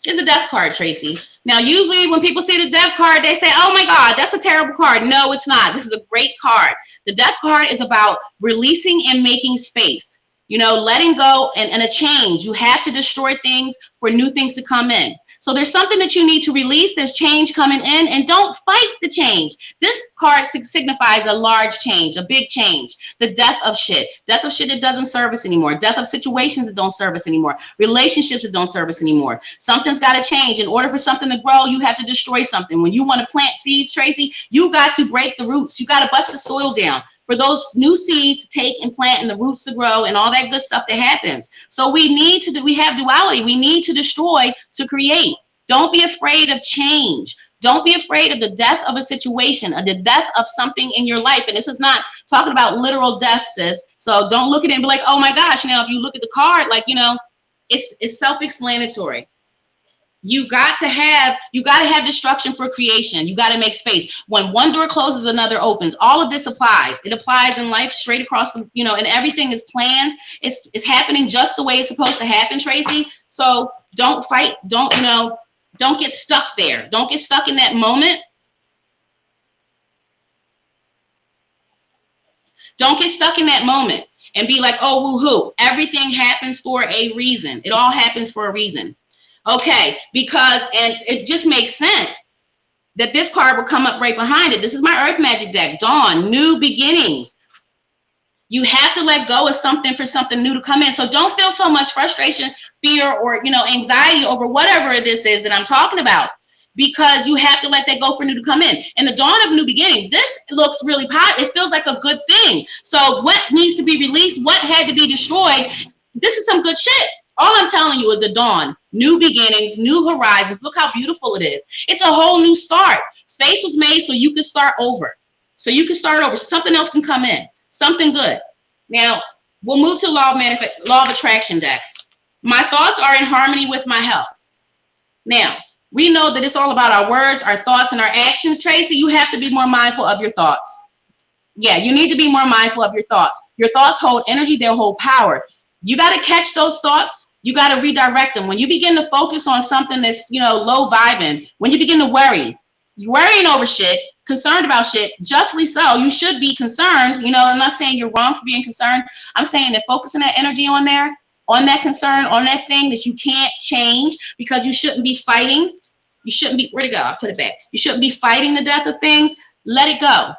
is a death card, Tracy. Now, usually when people see the death card, they say, oh my God, that's a terrible card. No, it's not. This is a great card. The death card is about releasing and making space. You know, letting go and a change. You have to destroy things for new things to come in. So there's something that you need to release. There's change coming in, and don't fight the change. This card signifies a large change, a big change. The death of shit that doesn't serve us anymore. Death of situations that don't serve us anymore. Relationships that don't serve us anymore. Something's got to change. In order for something to grow, you have to destroy something. When you want to plant seeds, Tracy, you got to break the roots. You got to bust the soil down for those new seeds to take and plant and the roots to grow and all that good stuff that happens. So we have duality. We need to destroy to create. Don't be afraid of change. Don't be afraid of the death of a situation, or the death of something in your life. And this is not talking about literal death, sis. So don't look at it and be like, oh my gosh. Now, if you look at the card, like, you know, it's self-explanatory. You got to have destruction for creation. You got to make space. When one door closes, another opens. All of this applies. It applies in life straight across the, you know, and everything is planned. It's happening just the way it's supposed to happen, Tracy. So don't fight. Don't get stuck there. Don't get stuck in that moment. Don't get stuck in that moment and be like, oh, woohoo. Everything happens for a reason. It all happens for a reason. Okay, because, and it just makes sense that this card will come up right behind it. This is my Earth Magic deck, Dawn, new beginnings. You have to let go of something for something new to come in. So don't feel so much frustration, fear, or, you know, anxiety over whatever this is that I'm talking about, because you have to let that go for new to come in. And the dawn of new beginning, this looks really positive. It feels like a good thing. So what needs to be released? What had to be destroyed? This is some good shit. All I'm telling you is the dawn, new beginnings, new horizons. Look how beautiful it is. It's a whole new start. Space was made so you can start over. So you can start over. Something else can come in. Something good. Now, we'll move to Law of Attraction deck. My thoughts are in harmony with my health. Now, we know that it's all about our words, our thoughts, and our actions. Tracy, you have to be more mindful of your thoughts. Yeah, you need to be more mindful of your thoughts. Your thoughts hold energy. They hold power. You got to catch those thoughts. You got to redirect them. When you begin to focus on something that's, you know, low vibing, when you begin to worry, You're worrying over shit, concerned about shit, justly so. You should be concerned. You know, I'm not saying you're wrong for being concerned. I'm saying that focusing that energy on there, on that concern, on that thing that you can't change, because you shouldn't be fighting. You shouldn't be, where'd it go? I'll put it back. You shouldn't be fighting the death of things. Let it go.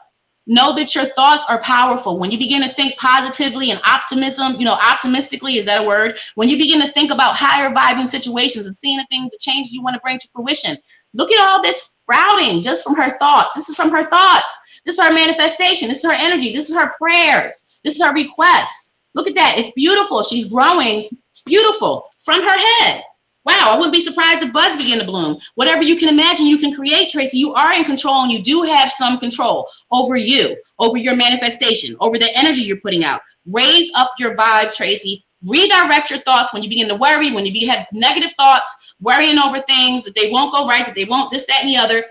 Know that your thoughts are powerful. When you begin to think positively and optimism, you know, optimistically, is that a word? When you begin to think about higher vibing situations and seeing the things, the changes you want to bring to fruition. Look at all this sprouting just from her thoughts. This is from her thoughts. This is her manifestation. This is her energy. This is her prayers. This is her request. Look at that. It's beautiful. She's growing beautiful from her head. Wow, I wouldn't be surprised if buds begin to bloom. Whatever you can imagine, you can create, Tracy. You are in control, and you do have some control over you, over your manifestation, over the energy you're putting out. Raise up your vibes, Tracy. Redirect your thoughts when you begin to worry, when you have negative thoughts, worrying over things, that they won't go right, that they won't this, that, and the other.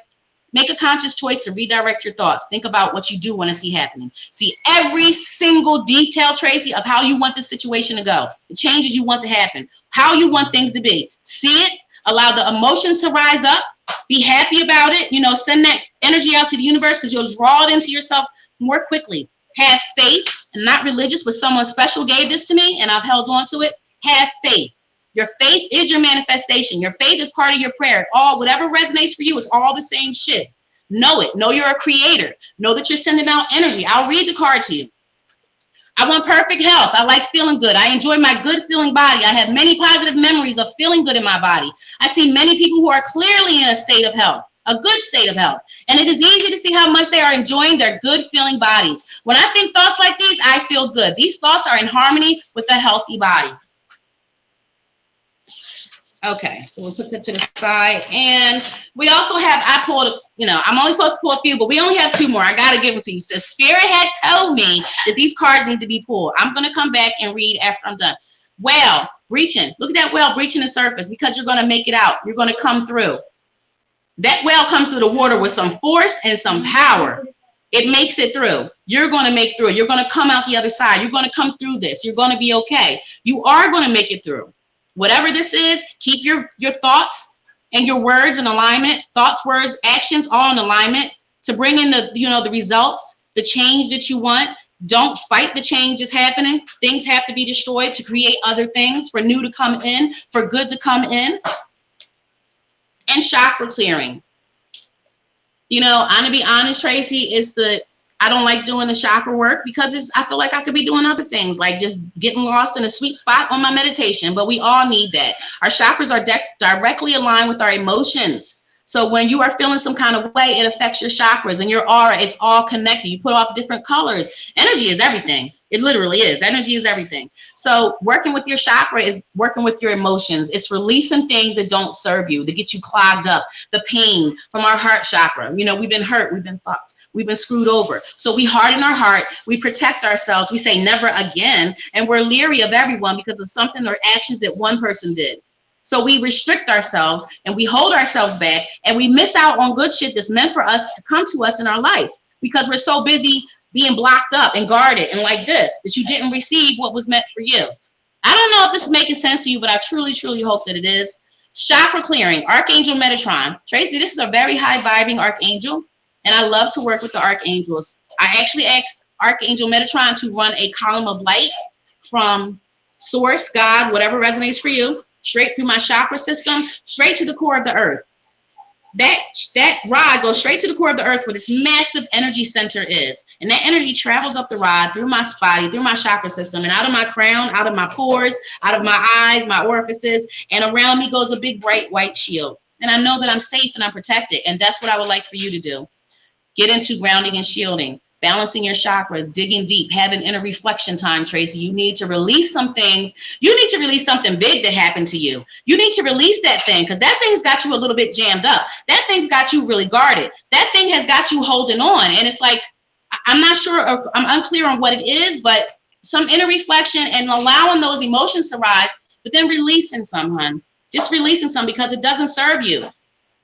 Make a conscious choice to redirect your thoughts. Think about what you do want to see happening. See every single detail, Tracy, of how you want this situation to go, the changes you want to happen, how you want things to be. See it, allow the emotions to rise up, be happy about it, you know, send that energy out to the universe, because you'll draw it into yourself more quickly. Have faith, and not religious, but someone special gave this to me and I've held on to it. Have faith. Your faith is your manifestation. Your faith is part of your prayer. All, whatever resonates for you is all the same shit. Know it. Know you're a creator. Know that you're sending out energy. I'll read the card to you. I want perfect health. I like feeling good. I enjoy my good feeling body. I have many positive memories of feeling good in my body. I see many people who are clearly in a state of health, a good state of health. And it is easy to see how much they are enjoying their good feeling bodies. When I think thoughts like these, I feel good. These thoughts are in harmony with a healthy body. Okay, so we'll put that to the side. And we also have, I pulled, you know, I'm only supposed to pull a few, but we only have 2 more. I got to give them to you. So Spirit had told me that these cards need to be pulled. I'm going to come back and read after I'm done. Whale, breaching. Look at that whale breaching the surface, because you're going to make it out. You're going to come through. That whale comes through the water with some force and some power. It makes it through. You're going to make through. You're going to come out the other side. You're going to come through this. You're going to be okay. You are going to make it through. Whatever this is, keep your thoughts and your words in alignment. Thoughts, words, actions, all in alignment to bring in the, you know, the results, the change that you want. Don't fight the change that's happening. Things have to be destroyed to create other things, for new to come in, for good to come in. And chakra clearing. You know, I'm going to be honest, Tracy, I don't like doing the chakra work, because I feel like I could be doing other things, like just getting lost in a sweet spot on my meditation. But we all need that. Our chakras are directly aligned with our emotions. So when you are feeling some kind of way, it affects your chakras and your aura. It's all connected. You put off different colors. Energy is everything. It literally is. Energy is everything. So working with your chakra is working with your emotions. It's releasing things that don't serve you, that get you clogged up. The pain from our heart chakra. You know, we've been hurt. We've been fucked. We've been screwed over. So we harden our heart. We protect ourselves. We say never again. And we're leery of everyone because of something or actions that one person did. So we restrict ourselves and we hold ourselves back, and we miss out on good shit that's meant for us to come to us in our life, because we're so busy being blocked up and guarded and like this, that you didn't receive what was meant for you. I don't know if this is making sense to you, but I truly, truly hope that it is. Chakra clearing, Archangel Metatron. Tracy, this is a very high vibing archangel, and I love to work with the archangels. I actually asked Archangel Metatron to run a column of light from Source, God, whatever resonates for you, straight through my chakra system, straight to the core of the earth. That rod goes straight to the core of the earth, where this massive energy center is. And that energy travels up the rod, through my body, through my chakra system, and out of my crown, out of my pores, out of my eyes, my orifices, and around me goes a big bright white shield. And I know that I'm safe and I'm protected, and that's what I would like for you to do. Get into grounding and shielding, balancing your chakras, digging deep, having inner reflection time, Tracy. You need to release some things. You need to release something big that happened to you. You need to release that thing, because that thing's got you a little bit jammed up. That thing's got you really guarded. That thing has got you holding on. And it's like, I'm not sure, or I'm unclear on what it is, but some inner reflection and allowing those emotions to rise, but then releasing some, hon. Just releasing some, because it doesn't serve you.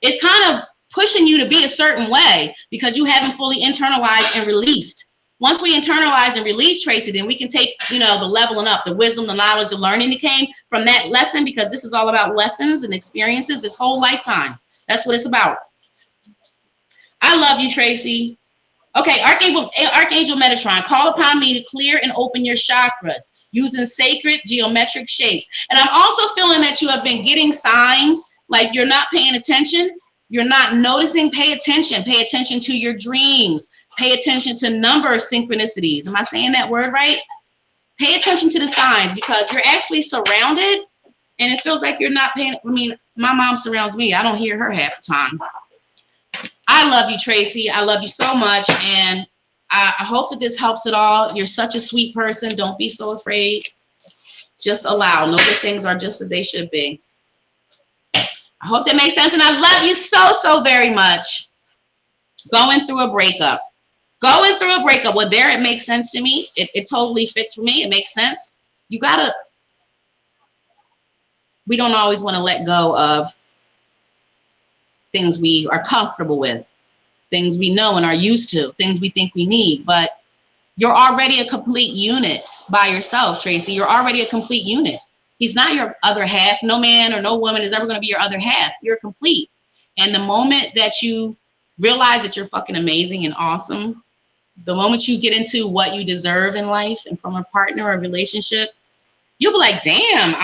It's kind of pushing you to be a certain way because you haven't fully internalized and released. Once we internalize and release, Tracy, then we can take, you know, the leveling up, the wisdom, the knowledge, the learning that came from that lesson, because this is all about lessons and experiences this whole lifetime. That's what it's about. I love you, Tracy. Okay, Archangel Metatron, call upon me to clear and open your chakras using sacred geometric shapes. And I'm also feeling that you have been getting signs like you're not paying attention. You're not noticing. Pay attention. Pay attention to your dreams. Pay attention to number synchronicities. Am I saying that word right? Pay attention to the signs because you're actually surrounded and it feels like you're not paying. I mean, my mom surrounds me. I don't hear her half the time. I love you, Tracy. I love you so much. And I hope that this helps at all. You're such a sweet person. Don't be so afraid. Just allow. Know that things are just as they should be. I hope that makes sense. And I love you so, so very much. Going through a breakup. Going through a breakup. Well, there it makes sense to me. It totally fits for me. It makes sense. You got to. We don't always want to let go of things we are comfortable with, things we know and are used to, things we think we need. But you're already a complete unit by yourself, Tracy. You're already a complete unit. He's not your other half. No man or no woman is ever going to be your other half. You're complete. And the moment that you realize that you're fucking amazing and awesome, the moment you get into what you deserve in life and from a partner or a relationship, you'll be like, damn,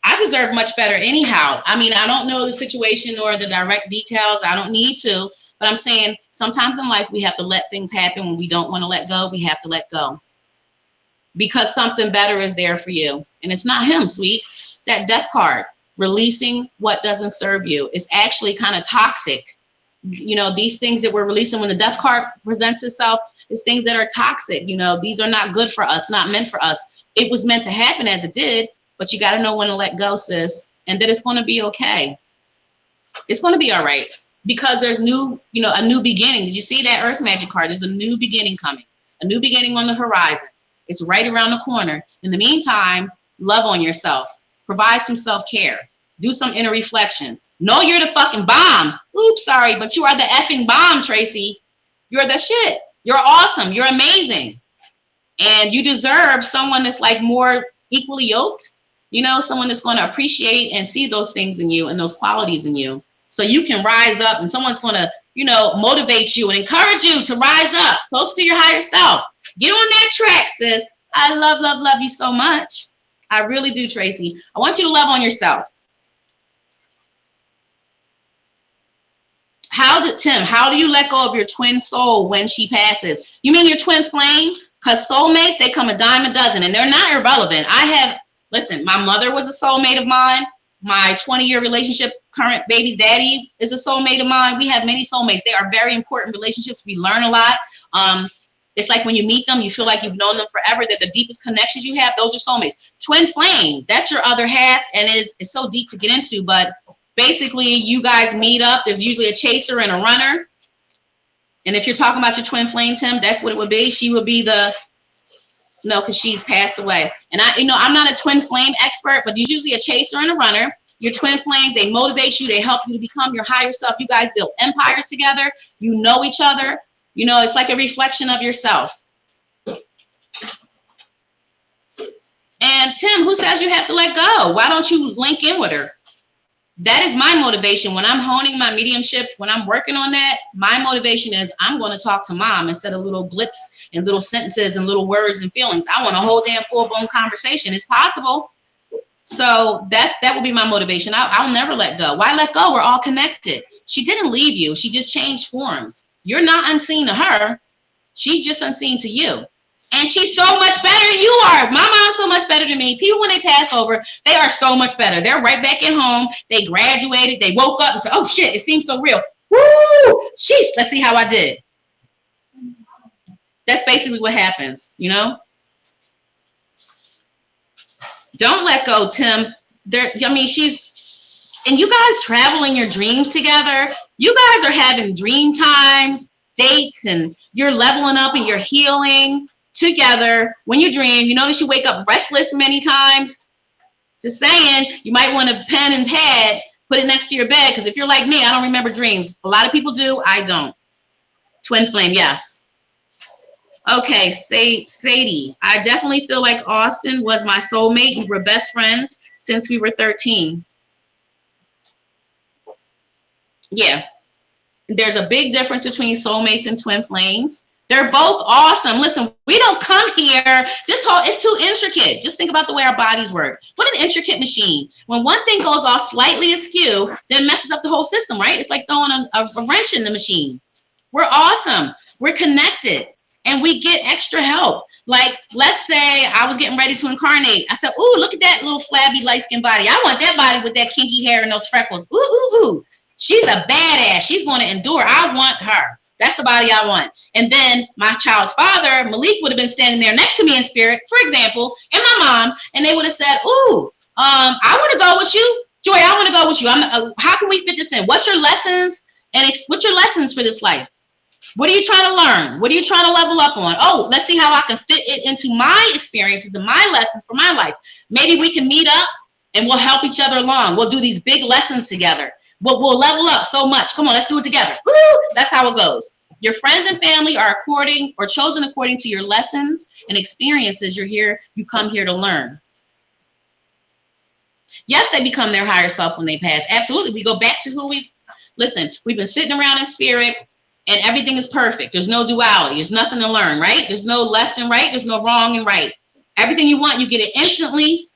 I deserve much better anyhow. I mean, I don't know the situation or the direct details. I don't need to. But I'm saying sometimes in life we have to let things happen when we don't want to let go. We have to let go. Because something better is there for you. And it's not him, sweet. That death card, releasing what doesn't serve you, is actually kind of toxic. You know, these things that we're releasing when the death card presents itself is things that are toxic. You know, these are not good for us, not meant for us. It was meant to happen as it did. But you got to know when to let go, sis, and that it's going to be okay. It's going to be all right because there's a new beginning. Did you see that Earth Magic card? There's a new beginning coming, a new beginning on the horizon. It's right around the corner. In the meantime, love on yourself. Provide some self-care. Do some inner reflection. Know you're the fucking bomb. Oops, sorry, but you are the effing bomb, Tracy. You're the shit. You're awesome. You're amazing. And you deserve someone that's like more equally yoked. You know, someone that's going to appreciate and see those things in you and those qualities in you. So you can rise up and someone's going to, you know, motivate you and encourage you to rise up close to your higher self. Get on that track, sis. I love, love, love you so much. I really do, Tracy. I want you to love on yourself. Tim, how do you let go of your twin soul when she passes? You mean your twin flame? Because soulmates, they come a dime a dozen and they're not irrelevant. Listen, my mother was a soulmate of mine. My 20-year relationship, current baby's daddy is a soulmate of mine. We have many soulmates. They are very important relationships. We learn a lot. It's like when you meet them, you feel like you've known them forever. They're the deepest connections you have. Those are soulmates. Twin flame, that's your other half, and it's so deep to get into. But basically, you guys meet up. There's usually a chaser and a runner. And if you're talking about your twin flame, Tim, that's what it would be. She would be no, because she's passed away. And I'm not a twin flame expert, but there's usually a chaser and a runner. Your twin flame, they motivate you. They help you to become your higher self. You guys build empires together. You know each other. You know, it's like a reflection of yourself. And Tim, who says you have to let go? Why don't you link in with her? That is my motivation. When I'm honing my mediumship, when I'm working on that, my motivation is I'm going to talk to mom instead of little blips and little sentences and little words and feelings. I want a whole damn full-blown conversation. It's possible. So that would be my motivation. I'll never let go. Why let go? We're all connected. She didn't leave you. She just changed forms. You're not unseen to her. She's just unseen to you. And she's so much better than you are. My mom's so much better than me. People, when they pass over, they are so much better. They're right back at home. They graduated. They woke up and said, oh, shit, it seems so real. Woo! Sheesh, let's see how I did. That's basically what happens, you know? Don't let go, Tim. And you guys travel in your dreams together. You guys are having dream time, dates, and you're leveling up and you're healing together. When you dream, you notice you wake up restless many times. Just saying, you might want a pen and pad, put it next to your bed, because if you're like me, I don't remember dreams. A lot of people do. I don't. Twin flame, yes. Okay, Sadie, I definitely feel like Austin was my soulmate. We were best friends since we were 13. Yeah. There's a big difference between soulmates and twin flames. They're both awesome. Listen, we don't come here, it's too intricate. Just think about the way our bodies work. What an intricate machine. When one thing goes off slightly askew, then messes up the whole system, right? It's like throwing a wrench in the machine. We're awesome. We're connected. And we get extra help. Like, let's say I was getting ready to incarnate. I said, ooh, look at that little flabby, light-skinned body. I want that body with that kinky hair and those freckles. Ooh, ooh, ooh. She's a badass. She's going to endure. I want her. That's the body I want. And then my child's father, Malik, would have been standing there next to me in spirit, for example, and my mom, and they would have said, ooh, I want to go with you. Joy, I want to go with you. How can we fit this in? What's your lessons? And what's your lessons for this life? What are you trying to learn? What are you trying to level up on? Oh, let's see how I can fit it into my experiences and my lessons for my life. Maybe we can meet up and we'll help each other along. We'll do these big lessons together. We'll level up so much. Come on, let's do it together. Woo! That's how it goes. Your friends and family are chosen according to your lessons and experiences you come here to learn. Yes, they become their higher self when they pass. Absolutely. We go back to we've been sitting around in spirit and everything is perfect. There's no duality. There's nothing to learn, right? There's no left and right. There's no wrong and right. Everything you want, you get it instantly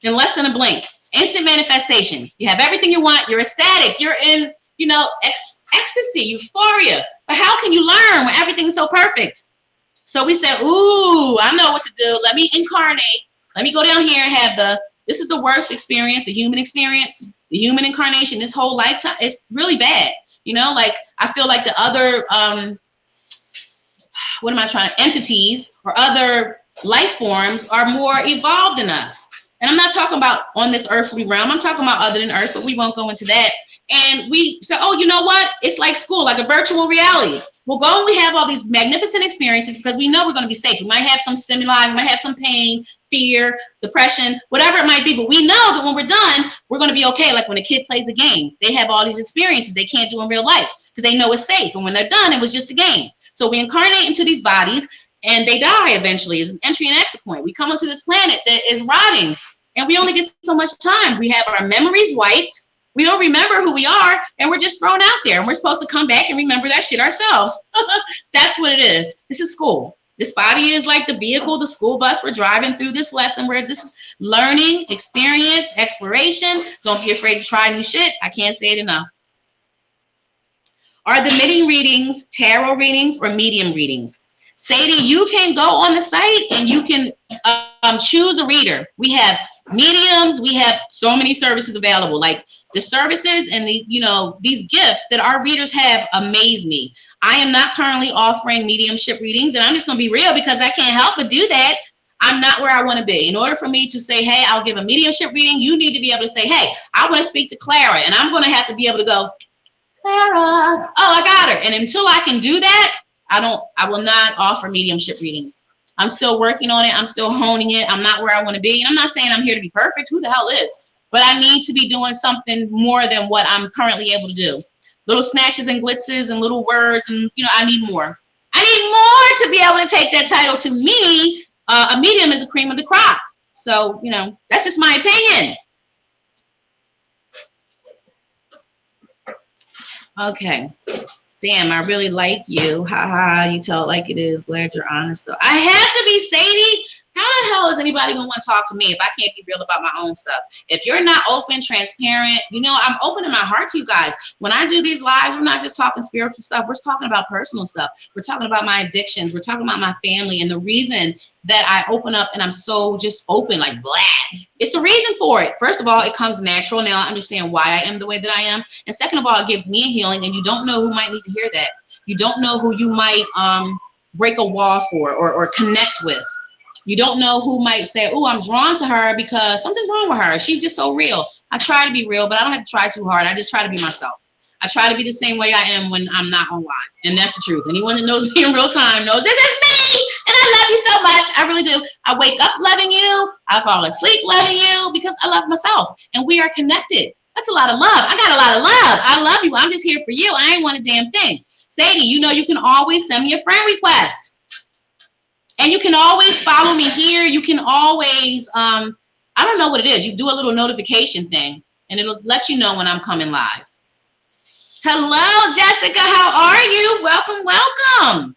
in less than a blink. Instant manifestation. You have everything you want. You're ecstatic. You're in, ecstasy, euphoria. But how can you learn when everything's so perfect? So we said, ooh, I know what to do. Let me incarnate. Let me go down here and have this is the worst experience, the human experience, the human incarnation, this whole lifetime. It's really bad. Like I feel like the other, entities or other life forms are more evolved than us. And I'm not talking about on this earthly realm. I'm talking about other than earth, but we won't go into that. And we said, oh, you know what? It's like school, like a virtual reality. We'll go and we have all these magnificent experiences because we know we're going to be safe. We might have some stimuli, we might have some pain, fear, depression, whatever it might be. But we know that when we're done, we're going to be okay. Like when a kid plays a game, they have all these experiences they can't do in real life because they know it's safe. And when they're done, it was just a game. So we incarnate into these bodies and they die eventually. It's an entry and exit point. We come onto this planet that is rotting and we only get so much time. We have our memories wiped. We don't remember who we are, and we're just thrown out there, and we're supposed to come back and remember that shit ourselves. That's what it is. This is school. This body is like the vehicle, the school bus. We're driving through this lesson where this is learning, experience, exploration. Don't be afraid to try new shit. I can't say it enough. Are the midi readings tarot readings or medium readings? Sadie, you can go on the site and you can choose a reader. We have mediums. We have so many services available. Like the services and these gifts that our readers have amaze me. I am not currently offering mediumship readings, and I'm just going to be real because I can't help but do that. I'm not where I want to be. In order for me to say, hey, I'll give a mediumship reading, you need to be able to say, hey, I want to speak to Clara, and I'm going to have to be able to go, Clara, oh, I got her. And until I can do that, I will not offer mediumship readings. I'm still working on it. I'm still honing it. I'm not where I want to be. And I'm not saying I'm here to be perfect. Who the hell is? But I need to be doing something more than what I'm currently able to do. Little snatches and glitzes and little words. And, I need more. I need more to be able to take that title. To me, a medium is the cream of the crop. So, that's just my opinion. Okay. Damn, I really like you. Ha ha, you tell it like it is. Glad you're honest, though. I have to be, Sadie. How the hell is anybody going to want to talk to me if I can't be real about my own stuff? If you're not open, transparent, I'm opening my heart to you guys. When I do these lives, we're not just talking spiritual stuff. We're talking about personal stuff. We're talking about my addictions. We're talking about my family. And the reason that I open up and I'm so just open, like blah, it's a reason for it. First of all, it comes natural. Now I understand why I am the way that I am. And second of all, it gives me a healing. And you don't know who might need to hear that. You don't know who you might break a wall for or connect with. You don't know who might say, oh, I'm drawn to her because something's wrong with her. She's just so real. I try to be real, but I don't have to try too hard. I just try to be myself. I try to be the same way I am when I'm not online. And that's the truth. Anyone that knows me in real time knows this is me. And I love you so much. I really do. I wake up loving you. I fall asleep loving you because I love myself. And we are connected. That's a lot of love. I got a lot of love. I love you. I'm just here for you. I ain't want a damn thing. Sadie, you can always send me a friend request. And you can always follow me here. You can always, I don't know what it is. You do a little notification thing, and it'll let you know when I'm coming live. Hello, Jessica. How are you? Welcome, welcome.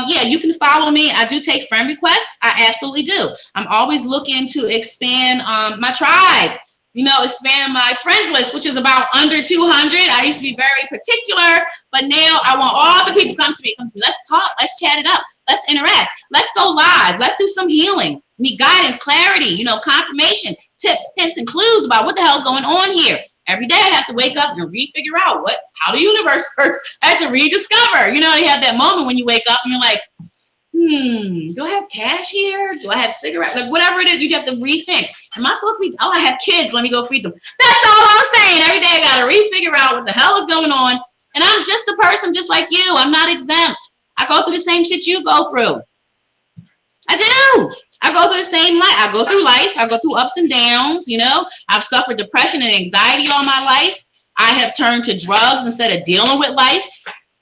Yeah, you can follow me. I do take friend requests. I absolutely do. I'm always looking to expand my tribe, expand my friend list, which is about under 200. I used to be very particular, but now I want all the people to come to me. Let's talk. Let's chat it up. Let's interact. Let's go live. Let's do some healing. Need guidance, clarity, confirmation, tips, hints, and clues about what the hell is going on here. Every day I have to wake up and refigure out how the universe works. I have to rediscover. You have that moment when you wake up and you're like, do I have cash here? Do I have cigarettes? Like whatever it is, you have to rethink. Am I supposed to be, I have kids, let me go feed them. That's all I'm saying. Every day I got to refigure out what the hell is going on. And I'm just a person just like you. I'm not exempt. I go through the same shit you go through. I do. I go through the same life. I go through life. I go through ups and downs, I've suffered depression and anxiety all my life. I have turned to drugs instead of dealing with life.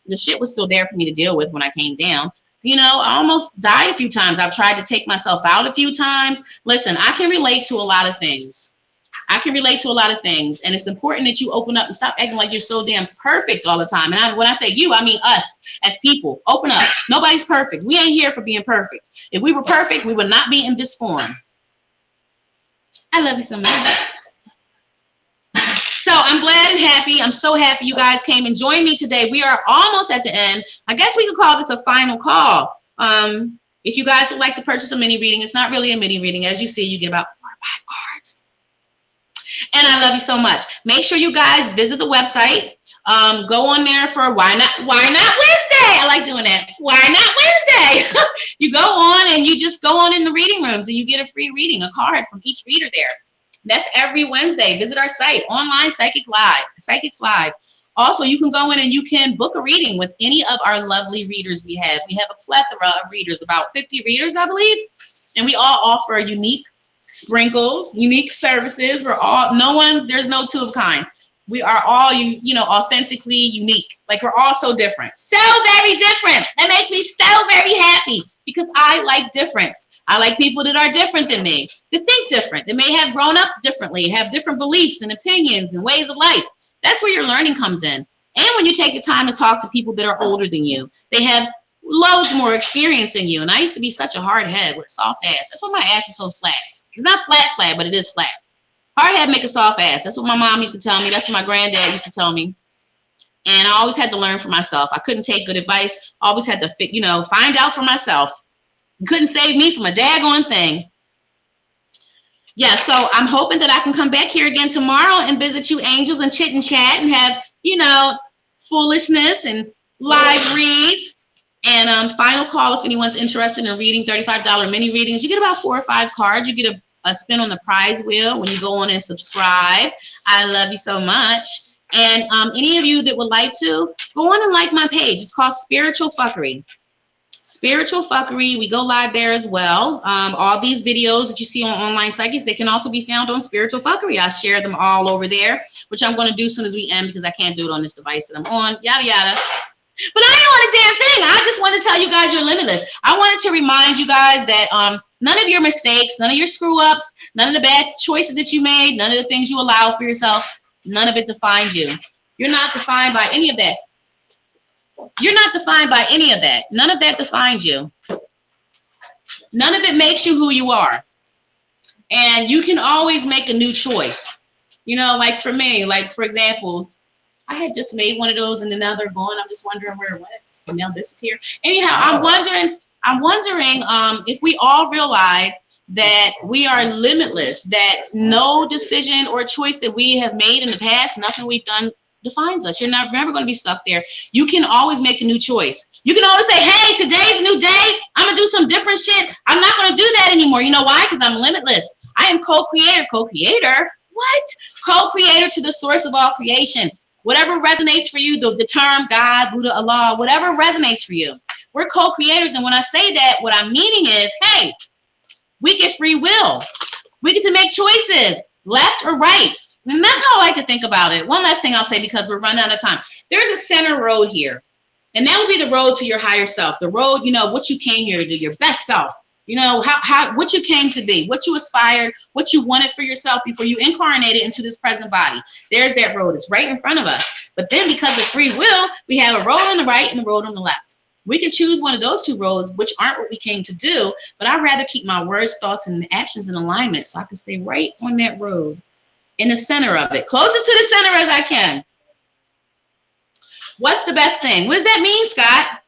The shit was still there for me to deal with when I came down. I almost died a few times. I've tried to take myself out a few times. Listen, I can relate to a lot of things. And it's important that you open up and stop acting like you're so damn perfect all the time. And when I say you, I mean us as people. Open up. Nobody's perfect. We ain't here for being perfect. If we were perfect, we would not be in this form. I love you so much. So I'm glad and happy. I'm so happy you guys came and joined me today. We are almost at the end. I guess we could call this a final call. If you guys would like to purchase a mini reading, it's not really a mini reading. As you see, you get about 4 or 5 cards. And I love you so much. Make sure you guys visit the website. Go on there for Why Not Wednesday. I like doing that. Why Not Wednesday? You go on and you just go on in the reading rooms and you get a free reading, a card from each reader there. That's every Wednesday. Visit our site, online Psychics Live. Also, you can go in and you can book a reading with any of our lovely readers we have. We have a plethora of readers, about 50 readers, I believe. And we all offer unique sprinkles, unique services. There's no two of kind. We are all, authentically unique. Like we're all so different. So very different. That makes me so very happy because I like difference. I like people that are different than me, that think different, that may have grown up differently, have different beliefs and opinions and ways of life. That's where your learning comes in. And when you take the time to talk to people that are older than you, they have loads more experience than you. And I used to be such a hard head with a soft ass. That's why my ass is so flat. It's not flat, but it is flat. Hard head make a soft ass. That's what my mom used to tell me. That's what my granddad used to tell me. And I always had to learn for myself. I couldn't take good advice. I always had to, find out for myself. You couldn't save me from a daggone thing. Yeah, so I'm hoping that I can come back here again tomorrow and visit you angels and chit and chat and have, foolishness and live reads. And final call if anyone's interested in reading $35 mini readings. You get about 4 or 5 cards. You get a spin on the prize wheel when you go on and subscribe. I love you so much. And any of you that would like to, go on and like my page. It's called Spiritual Fuckery. Spiritual Fuckery. We go live there as well. All these videos that you see on Online Psychics, they can also be found on Spiritual Fuckery. I share them all over there, which I'm going to do as soon as we end because I can't do it on this device that I'm on. Yada, yada. But I ain't want a damn thing. I just want to tell you guys you're limitless. I wanted to remind you guys that none of your mistakes, none of your screw-ups, none of the bad choices that you made, none of the things you allow for yourself, none of it defines you. You're not defined by any of that. You're not defined by any of that. None of that defines you. None of it makes you who you are. And you can always make a new choice. Like for me, like for example, I had just made one of those and then now they're gone. I'm just wondering where it went. And now this is here. Anyhow, I'm wondering if we all realize that we are limitless, that no decision or choice that we have made in the past, nothing we've done defines us. You're never going to be stuck there. You can always make a new choice. You can always say, hey, today's a new day. I'm going to do some different shit. I'm not going to do that anymore. You know why? Because I'm limitless. I am co-creator. Co-creator? What? Co-creator to the source of all creation. Whatever resonates for you, the term God, Buddha, Allah, whatever resonates for you. We're co-creators. And when I say that, what I'm meaning is, hey, we get free will. We get to make choices, left or right. And that's how I like to think about it. One last thing I'll say because we're running out of time. There's a center road here. And that would be the road to your higher self. The road, what you came here to do, your best self. You know, what you came to be, what you aspired, what you wanted for yourself before you incarnated into this present body. There's that road. It's right in front of us. But then because of free will, we have a road on the right and a road on the left. We can choose one of those two roads, which aren't what we came to do, but I'd rather keep my words, thoughts, and actions in alignment so I can stay right on that road, in the center of it, closest to the center as I can. What's the best thing? What does that mean, Scott?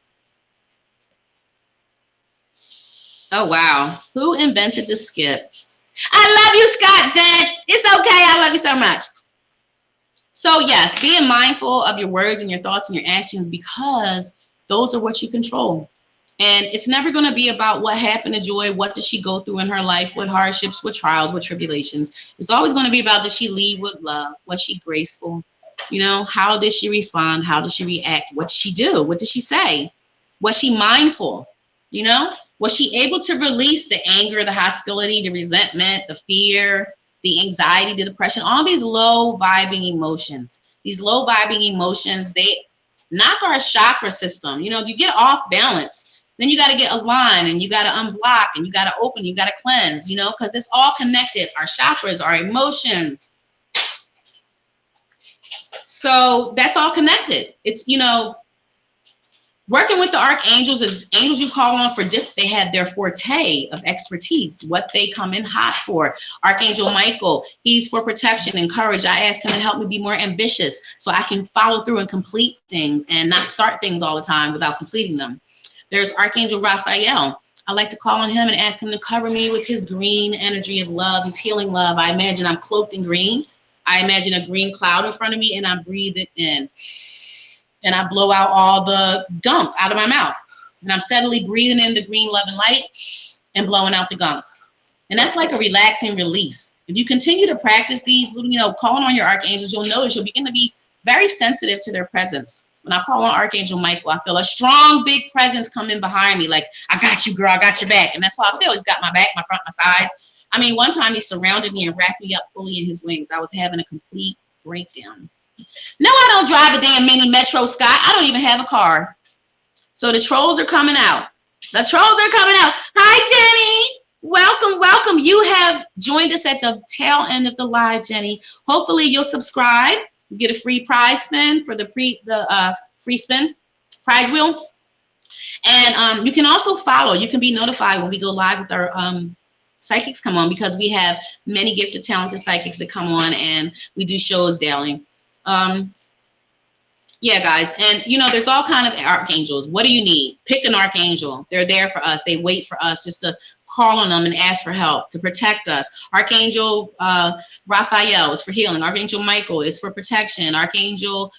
Oh, wow. Who invented the skip? I love you, Scott Dent. It's okay. I love you so much. So, yes, being mindful of your words and your thoughts and your actions, because those are what you control. And it's never going to be about what happened to Joy. What did she go through in her life? What hardships, what trials, what tribulations? It's always going to be about, did she lead with love? Was she graceful? You know, how did she respond? How did she react? What did she do? What did she say? Was she mindful? You know, was she able to release the anger, the hostility, the resentment, the fear, the anxiety, the depression, all these low vibing emotions? These low vibing emotions, they knock our chakra system. You know, if you get off balance, then you got to get aligned and you got to unblock and you got to open, you got to cleanse, you know, because it's all connected. Our chakras, our emotions. So that's all connected. It's, you know, working with the archangels is angels you call on for different, they have their forte of expertise, what they come in hot for. Archangel Michael, he's for protection and courage. I ask him to help me be more ambitious so I can follow through and complete things and not start things all the time without completing them. There's Archangel Raphael. I like to call on him and ask him to cover me with his green energy of love, his healing love. I imagine I'm cloaked in green. I imagine a green cloud in front of me and I breathe it in. And I blow out all the gunk out of my mouth. And I'm steadily breathing in the green love and light and blowing out the gunk. And that's like a relaxing release. If you continue to practice these, you know, calling on your archangels, you'll notice you'll begin to be very sensitive to their presence. When I call on Archangel Michael, I feel a strong, big presence coming behind me. Like, I got you, girl. I got your back. And that's how I feel. He's got my back, my front, my sides. I mean, one time he surrounded me and wrapped me up fully in his wings. I was having a complete breakdown. No, I don't drive a damn mini Metro, Scott. I don't even have a car. So the trolls are coming out. The trolls are coming out. Hi, Jenny. Welcome, welcome. You have joined us at the tail end of the live, Jenny. Hopefully you'll subscribe. You get a free prize spin for the free spin prize wheel. And you can also follow. You can be notified when we go live with our psychics come on, because we have many gifted, talented psychics that come on and we do shows daily. Yeah, guys. And, you know, there's all kind of archangels. What do you need? Pick an archangel. They're there for us. They wait for us just to call on them and ask for help, to protect us. Archangel Raphael is for healing. Archangel Michael is for protection. Archangel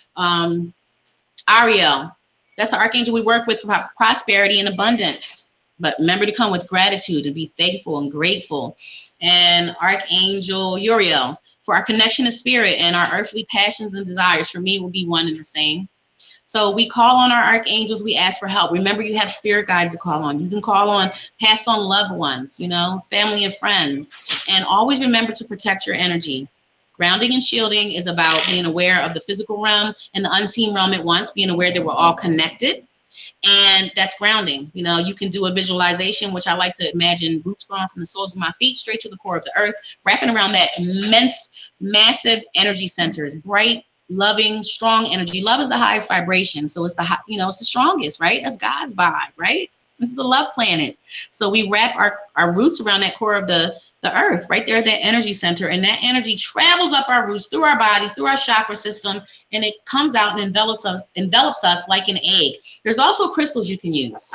Ariel, that's the archangel we work with for prosperity and abundance. But remember to come with gratitude and be thankful and grateful. And Archangel Uriel, for our connection to spirit and our earthly passions and desires, for me, will be one and the same. So we call on our archangels. We ask for help. Remember, you have spirit guides to call on. You can call on passed on loved ones, you know, family and friends. And always remember to protect your energy. Grounding and shielding is about being aware of the physical realm and the unseen realm at once, being aware that we're all connected. And that's grounding. You know, you can do a visualization, which I like to imagine roots growing from the soles of my feet straight to the core of the earth, wrapping around that immense, massive energy centers, bright, loving, strong energy. Love is the highest vibration. So it's the, you know, it's the strongest, right? That's God's vibe, right? This is the love planet. So we wrap our roots around that core of the earth, right there at that energy center. And that energy travels up our roots, through our bodies, through our chakra system, and it comes out and envelops us like an egg. There's also crystals you can use.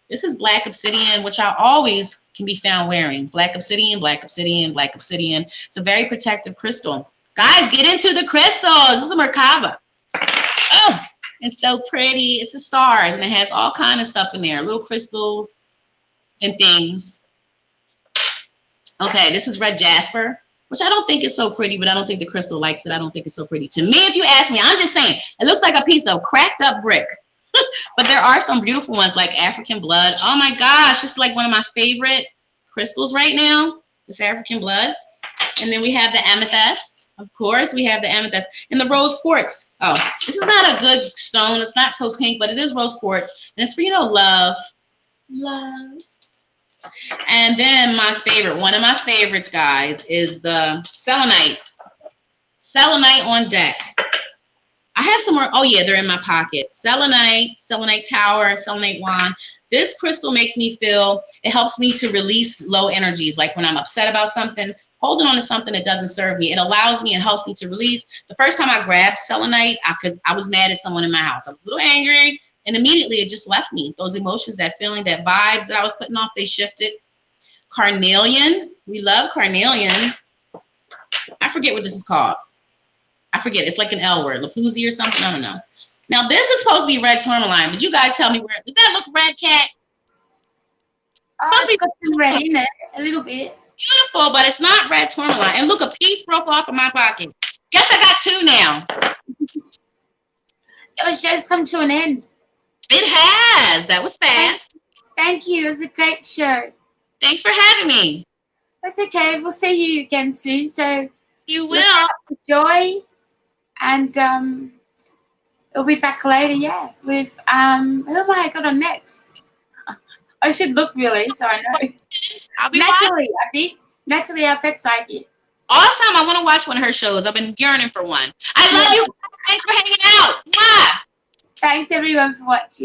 This is black obsidian, which I always can be found wearing. Black obsidian, black obsidian, black obsidian. It's a very protective crystal. Guys, get into the crystals. This is a Merkaba. Oh, it's so pretty. It's the stars, and it has all kind of stuff in there, little crystals and things. Okay, this is red jasper, which I don't think is so pretty, but I don't think the crystal likes it. I don't think it's so pretty. To me, if you ask me, I'm just saying, it looks like a piece of cracked up brick. But there are some beautiful ones like African blood. Oh my gosh, this is like one of my favorite crystals right now, this African blood. And then we have the amethyst. Of course, we have the amethyst and the rose quartz. Oh, this is not a good stone. It's not so pink, but it is rose quartz. And it's for, you know, love. Love. And then one of my favorites, guys, is the selenite. Selenite on deck. I have some more. Oh, yeah, they're in my pocket. Selenite tower, selenite wand. This crystal makes me feel, it helps me to release low energies. Like when I'm upset about something, holding on to something that doesn't serve me, it allows me and helps me to release. The first time I grabbed selenite, I was mad at someone in my house. I was a little angry, and immediately it just left me. Those emotions, that feeling, that vibes that I was putting off, they shifted. Carnelian. We love carnelian. I forget what this is called. I forget. It's like an L word. Lapuzi or something. I don't know. Now, this is supposed to be red tourmaline, but you guys tell me where. Does that look red, Cat? It's got some red in it, a little bit. Beautiful, but it's not red tourmaline. And look, a piece broke off of my pocket. Guess I got two now. Your show's come to an end. It has. That was fast. Thank you. It was a great show. Thanks for having me. That's okay. We'll see you again soon. So you will. Joy, and we'll be back later. Yeah, with who am I got on next? I should look really, so I know. I'll be Natalie, I think. Natalie, our pet psychic. Awesome. I want to watch one of her shows. I've been yearning for one. I love you. Thanks for hanging out. Mwah. Thanks everyone for watching.